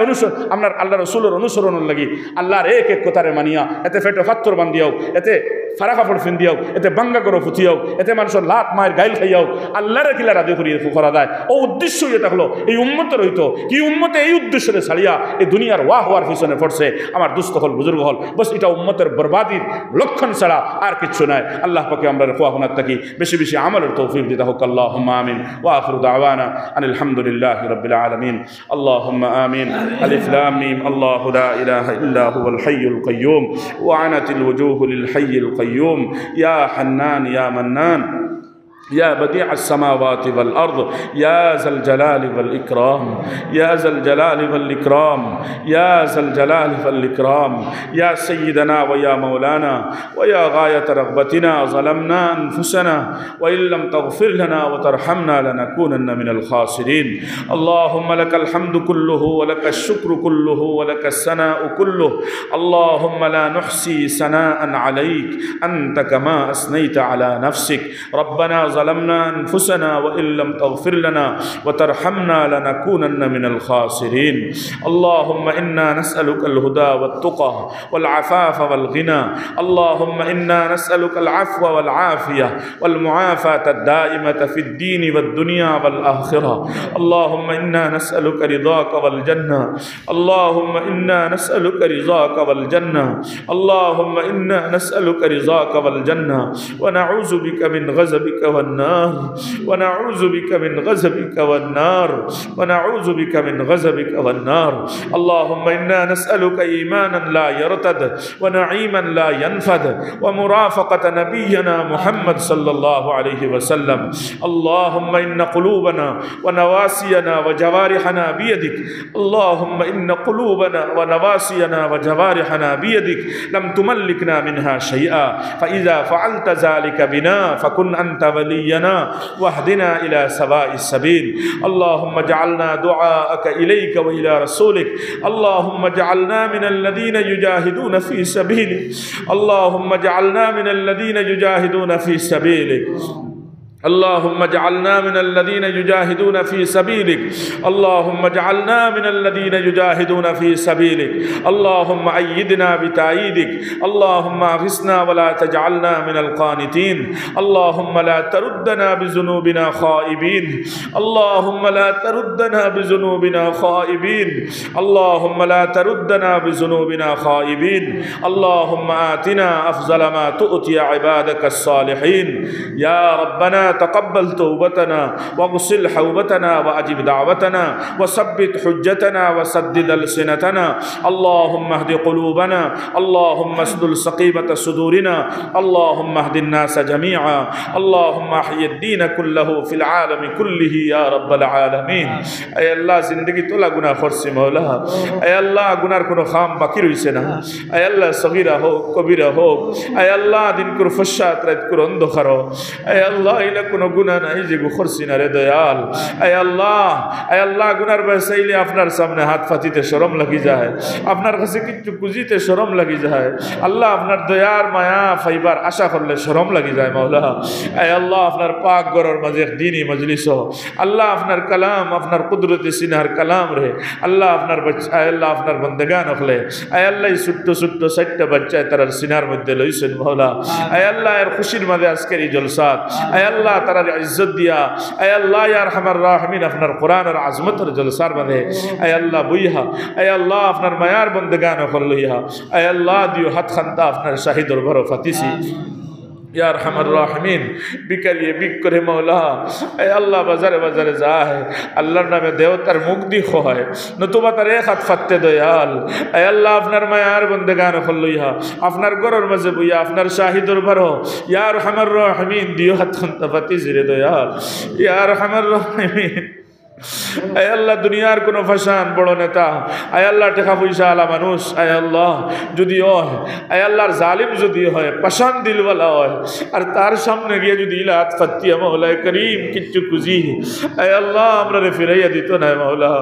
আপনার আল্লাহ রসুলের অনুসরণের লাগি, আল্লাহর এক এক কথারে মানিয়া, এতে ফেটো ফাত্তর বান্ধিয়াও, এতে ফারা কাপড় ফিন্দিয়াও, এতে বাঙ্গা করো ফুটিয়াও, এতে মানুষের লাত মায়ের গাইল খাইয়াও আল্লাহরে কিলা রাধি করিয়ে করা যায়। ও উদ্দেশ্য এটা হলো এই উম্মতের হইতো কি উম্মতে এই উদ্দেশ্যে ছাড়িয়া এই দুনিয়ার ওয়াহ হওয়ার পিছনে পড়ছে আমার দুস্থ হল বুজুর্গ হল, বস এটা উম্মতের বরবাদির লক্ষণ ছাড়া আর কিছু নাই। আল্লাহ পাকে আমরা খোয়াহনার থাকি বেশি বেশি আমলের তৌফিক দিতে হোক। আল্লাহুম্মা আমিন ওয়া আখিরু দাওয়ানা আনিল হামদুলিল্লাহি রাব্বিল আলামিন। আল্লাহুম্মা আমিন। আলিফ লাম মিম। আল্লাহু লা ইলাহা ইল্লা হুয়াল হাইয়ুল কাইয়্যুম ওয়া আনাতিল ওয়ুজুহু লিল হাইয়িল কাইয়্যুম ইয়া হান্নান ইয়া মান্নান يا بديع السماوات والأرض يا ذا الجلال والإكرام يا ذا الجلال والإكرام يا ذا الجلال والإكرام يا سيدنا ويا مولانا ويا غاية رغبتنا ظلمنا أنفسنا وإن لم تغفر لنا وترحمنا لنكونن من الخاسرين. اللهم لك الحمد كله ولك الشكر كله ولك الثناء كله. اللهم لا نحصي ثناء عليك أنت كما أثنيت على نفسك. ربنا ظلمنا أنفسنا وإن لم تغفر لنا وترحمنا لنكونن من الخاسرين. اللهم إنا نسألك الهدى والتقى والعفاف والغنى. اللهم إنا نسألك العفو والعافية والمعافاة الدائمة في الدين والدنيا والآخرة. اللهم إنا نسألك رضاك والجنة. اللهم إنا نسألك رضاك والجنة. اللهم إنا نسألك رضاك والجنة ونعوذ بك من غضبك والنار. ونعوذ بك من غضبك والنار. ونعوذ بك من غضبك والنار. اللهم إنا نسألك إيمانا لا يرتد ونعيما لا ينفد ومرافقة نبينا محمد صلى الله عليه وسلم. اللهم إن قلوبنا ونواسينا وجوارحنا بيدك. اللهم إن قلوبنا ونواسينا وجوارحنا بيدك لم تملكنا منها شيئا فإذا فعلت ذلك بنا فكن أنت ولينا واهدنا إلى سواء السبيل. اللهم اجعلنا دعاءك إليك وإلى رسولك. اللهم اجعلنا من الذين يجاهدون في سبيلك. اللهم اجعلنا من الذين يجاهدون في سبيلك. اللهم اجعلنا من الذين يجاهدون في سبيلك اللهم اجعلنا من الذين يجاهدون في سبيلك اللهم أيدنا بتأييدك اللهم أغثنا ولا تجعلنا من القانتين اللهم لا تردنا بذنوبنا خائبين اللهم لا تردنا بذنوبنا خائبين اللهم لا تردنا بذنوبنا خائبين اللهم آتنا أفضل ما تؤتي عبادك الصالحين يا ربنا تقبل توبتنا واغسل حوبتنا وأجب دعوتنا وثبت حجتنا وسدد ألسنتنا اللهم اهد قلوبنا اللهم اسلل سقيمة صدورنا اللهم اهد الناس جميعا اللهم احي الدين كله في العالم كله يا رب العالمين اے اللہ زندگی تولا گناہ خورسی مولا اے اللہ گناہ کنو خام باقی رئیسے نا اے اللہ صغیرہ ہو کبیرہ ہو اے اللہ دن کر فشات رہت کر اندو خرو اے اللہ কোনো গুনাহ নাই যে খরচি না রে দয়াল আয় আল্লাহ গুনার বয়সাইলে আপনার সামনে হাত ফাতিতে শরম লাগি যায় আপনার কাছে কিছু কুজিতে শরম লাগি যায় আল্লাহ আপনার দয়ার মায়া ফাইবার আশা করলে শরম লাগি যায় মাওলা আয় আল্লাহ আপনার পাক ঘরের মাঝে দ্বীনি মজলিস আল্লাহ আপনার কালাম আপনার কুদরতি সিনার কালাম রে আল্লাহ আপনার বাচ্চা আয় আল্লাহ আপনার বন্দেগান হলে আয় আল্লাহ ছোট্ট ছোট্ট 60টা বাচ্চা তার সিনার মধ্যে লইছেন মাওলা আয় আল্লাহ এর খুশির মাঝে আজকের এই জলসাত আয় আল্লাহ তারা ইজ্জত দিয়া আয় আল্লাহ ইয়া আরহামার রাহিমিন আপনার কোরআনের আজমতের জলসার মধ্যে আয় আল্লাহ বইহা আয় আল্লাহ আপনার মায়ার বন্দেগান হলইহা আয় আল্লাহ দিও হাত খান্তা আপনার শাহী দরবার ফাতিসি ইয়া আরহামার রাহিমিন বিকারিয়ে বিক করে মাওলা আয় আল্লাহ বাজারে বাজারে যায় আল্লাহর নামে দেবতার মুক্তি হয় নতুবা তার এক হাত ফাটতে দয়াল আয় আল্লাহ আপনার মায়ার বন্দেগান হলইহা আপনার ঘরের মাঝে বইয়া আপনার শাহী দরবার ইয়া আরহামার রাহিমিন দিও হাত খান্তা ফাতিসি রে দয়াল ইয়া আরহামার রাহিমিন আয় আল্লাহ দুনিয়ার কোন ফাসান বড় নেতা আয় আল্লাহ টাকা পয়সা আলা মানুষ আয় আল্লাহ যদি হয় আয় আল্লাহর জালিম যদি হয় পাশান দিলওয়ালা হয় আর তার সামনে গিয়ে যদি ইলাত ফাতিয়া মাওলা করিম কিচ্ছু কুজি আয় আল্লাহ আমরা রে ফিরাইয়া দিত না মাওলা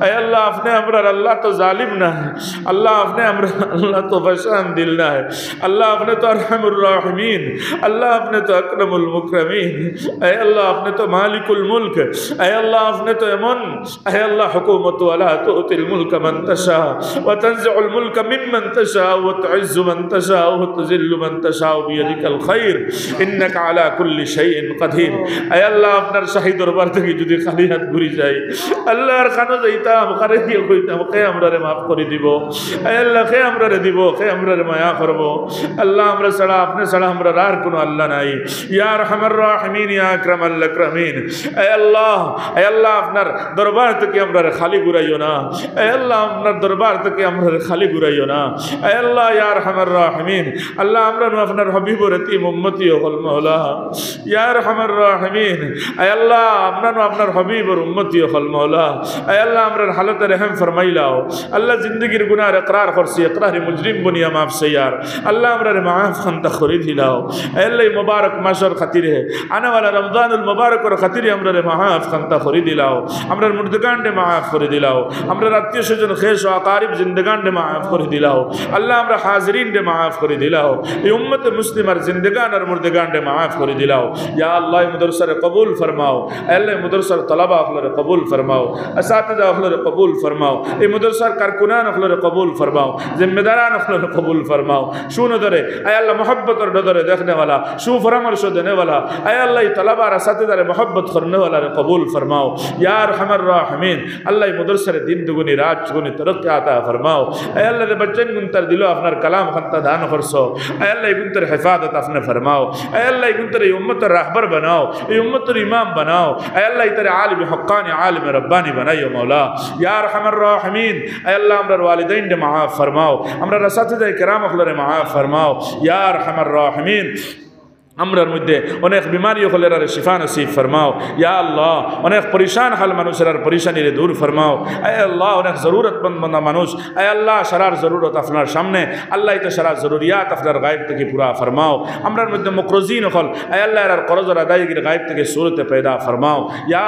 আয় আল্লাহ আপনি আমরা আল্লাহ তো জালিম না আল্লাহ আপনি আমরা আল্লাহ তো পাশান দিল না আল্লাহ আপনি তো আরহামুর রাহিমিন আল্লাহ আপনি তো আকরামুল মুকরামিন আয় আল্লাহ আপনি তো মালিকুল মুলক আয় আল্লাহ আপনি তো এমন আয় আল্লাহ হুকুমত ওয়ালা তুতিল মুলক মান তাশা ওয়া তানজিউল মুলক মিম্মান তাশা ওয়া তুইজ্জু মান তাশা ওয়া তুযিল্লু মান তাশা বিয়াদিকাল খায়র ইন্নাকা আলা কুল্লি শাইইন কাদির আয় আল্লাহ আপনার শাহী দরবার থেকে যদি খালি হাত ঘুরি যাই আল্লাহর খানো যাইতাম কারে দিয়ে কইতাম কে আমরারে maaf করে দিব আয় আল্লাহ কে আমরারে দিব কে আমরারে মায়া করব আল্লাহ আমরা ছাড়া আপনি ছাড়া আমরা আর কোনো আল্লাহ নাই ইয়া আরহামার রাহিমিন ইয়া আকরামাল আকরামিন আয় আল্লাহ আপনার দরবার থেকে আমরা খালি ঘুরাইও না আয় আল্লাহ আপনার দরবার থেকে আমরা খালি ঘুরাইও না আয় আল্লাহ ইয়া আরহামার রাহিমিন আল্লাহ আমরা আপনার হাবিবর এতিম উম্মতি হল মাওলা ইয়া আরহামার রাহিমিন আয় আল্লাহ আমরা আপনার হাবিবর উম্মতি হল মাওলা আয় আল্লাহ আমরা হালত রহম ফরমাইলাও আল্লাহ জিন্দগির গুনাহ ইকরার করছি ইকরার মুজরিম বনিয়া মাফ সয়ার আল্লাহ আমরা মাফ খান্তা করে দিলাও আয় আল্লাহ মুবারক মাসর খাতিরে আনা ওয়ালা রমজানুল মুবারকর খাতিরে আমরা মাফ খান্তা করে দিলাও আমরা মুর্দগান্ডে মাফ করে দিলাও আমরা আত্মীয় স্বজন খেশ ও আকারিব জিন্দগান্ডে মাফ করে দিলাও আল্লাহ আমরা হাজিরিন দে মাফ করে দিলাও এই উম্মত মুসলিমার জিন্দগান আর মুর্দগান্ডে মাফ করে দিলাও ইয়া আল্লাহ মুদরসারে কবুল ফরমাও আল্লাহ মুদরসার তলাবা আখলরে কবুল ফরমাও আসাতিজা আখলরে কবুল ফরমাও এই মুদরসার কারকুনান আখলরে কবুল ফরমাও জিম্মেদারান আখলরে কবুল ফরমাও শুনো ধরে আয় আল্লাহ मोहब्बत और डरे देखने वाला शू फरामर्श देने वाला आय अल्लाह तलबा और साथीदार मोहब्बत करने वाला रे कबूल फरमाओ या अरहमर राहिमीन अल्लाह मदरसा रे दिन दुगुनी रात चुगुनी तरक्की आता फरमाओ आय अल्लाह दे बच्चन गुंतर दिलो अपना कलाम खत्ता दान फरसो आय अल्लाह गुंतर हिफाजत अपने फरमाओ आय अल्लाह गुंतर उम्मत रहबर बनाओ ये उम्मत इमाम बनाओ आय अल्लाह तेरे आलिम हक्कानी आलिम रब्बानी बनाइयो मौला या अरहमर राहिमीन आय अल्लाह हमरा वालिदैन दे माफ फरमाओ हमरा रसातिदा किराम अखलरे माफ फरमाओ या अरहमर राहिमीन আমরার মধ্যে অনেক বিমারি হলে শিফা নসিব ফরমাও ইয়া আল্লাহ অনেক পরিশান হাল মানুষের পরিশানিরে দূর ফরমাও আয় আল্লাহ অনেক জরুরতমন্দ মানুষ আয় আল্লাহ সারার জরুরত আপনার সামনে আল্লাহ তো সারা জরুরিয়াত আপনার গায়েব থেকে পুরা ফরমাও আমরার মধ্যে মুকরজিন হল আয় আল্লাহ এর করজর আদায়গির গায়েব থেকে সুরতে पैदा ফরমাও ইয়া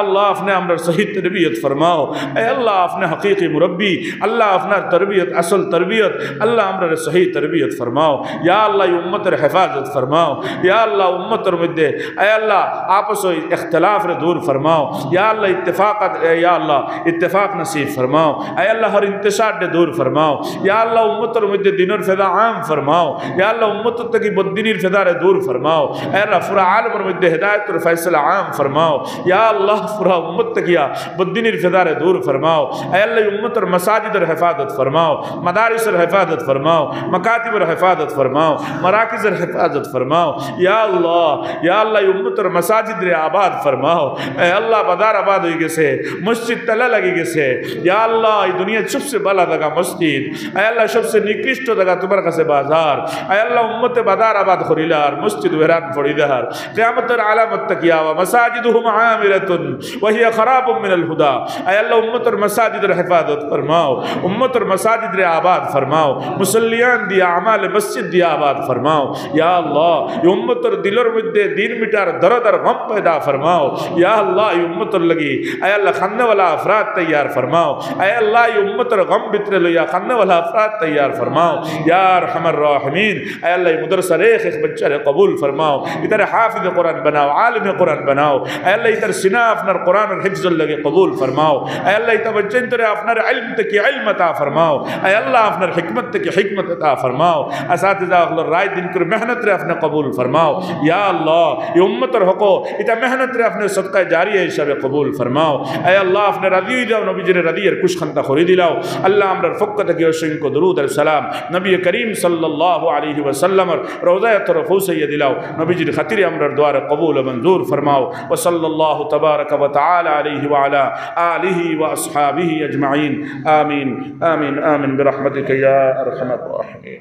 আল্লাহ আপনি আমরার সহি তরবিয়ত ফরমাও আয় আল্লাহ আপনি হকীকি মুরব্বী আল্লাহ আপনার তরবিয়ত আসল তরবিয়ত আল্লাহ আমরার সহি তরবিয়ত ফরমাও ইয়া আল্লাহ উম্মতের হেফাজত फरमाओ। या अल्लाह उम्मतर मध्य ए अल्लाह आपस इख्तलाफ रे दूर फरमाओ। या अल्लाह इत्तेफाक या अल्लाह इत्तेफाक नसीब फरमाओ। ए अल्लाह हर इंतशार दे दूर फरमाओ। या अल्लाह उम्मतर मध्य दिनर फिदा आम फरमाओ। या अल्लाह उम्मत तक बद्दिनीर फिदा रे दूर फरमाओ। ए अल्लाह पूरा आलम मध्य हिदायत और फैसला आम फरमाओ। या अल्लाह पूरा उम्मत तक या बद्दिनीर फिदा रे दूर फरमाओ। ए अल्लाह उम्मत और मसाजिद और हिफाजत फरमाओ, मदारिस और हिफाजत फरमाओ, मकातिब और हिफाजत फरमाओ, मराकिज़ और हिफाजत फरमाओ। या अल्लाह उम्मत और मसाजिद रे आबाद फरमाओ। ए अल्लाह बदार आबाद होई गेसे, मस्जिद तला लगी गेसे। या अल्लाह दुनिया सबसे बड़ा जगह मस्जिद, ए अल्लाह सबसे निकृष्ट जगह तुम्हारे काছে बाजार। ए अल्लाह उम्मत बदार आबाद खरिलार मस्जिद वेरान फरिदार क़यामतर आलामत तक या व मसाजिदुहुम आमिरतुन व हिया खराबुम मिनल हुदा। ए अल्लाह उम्मत और मसाजिद रे हिफाजत फरमाओ, उम्मत और मसाजिद रे आबाद फरमाओ, मुसल्लियान दिया अमाल मस्जिद दिया आबाद फरमाओ। या अल्लाह उम्मत और दिलर मध्य दीन मिटार दर्द और गम पैदा फरमाओ। या अल्लाह उम्मत और लगी ए अल्लाह खन्ने वाला अफराद तैयार फरमाओ। ए अल्लाह उम्मत और गम बितरे लो या खन्ने वाला अफराद तैयार फरमाओ। या अरहमर राहिमीन ए अल्लाह मुदरसा रेख एक बच्चा रे कबूल फरमाओ। इधर हाफिज कुरान बनाओ, आलिम कुरान बनाओ। ए अल्लाह इधर सिना अपना कुरान और हिफ्ज़ लगे कबूल फरमाओ। ए अल्लाह इधर बच्चे इधर अपना इल्म तक इल्म अता फरमाओ। ए अल्लाह अपना हिकमत तक हिकमत अता फरमाओ। असातिज़ा अखलर राय दिन कर मेहनत रे अपने कबूल फरमाओ। या अल्लाह ये उम्मत और हको इधर मेहनत रे अपने सदका जारी है सब कबूल फरमाओ। ए अल्लाह अपने रदी जाओ नबी जरे रदी और कुछ खंता खोरी दिलाओ। अल्लाह हमरा फ़क़त के ओशिन को दरूद और सलाम नबी करीम सल्लल्लाहु अलैहि वसल्लम और रोज़ा तरफ़ो से ये दिलाओ। नबी जी खतिर हमरा द्वार कबूल मंजूर फरमाओ। व सल्लल्लाहु तबारक व तआला अलैहि व अला आलिहि व अस्हाबिहि अजमाइन। आमीन आमीन आमीन बिरहमतिक या अरहमर राहिमीन।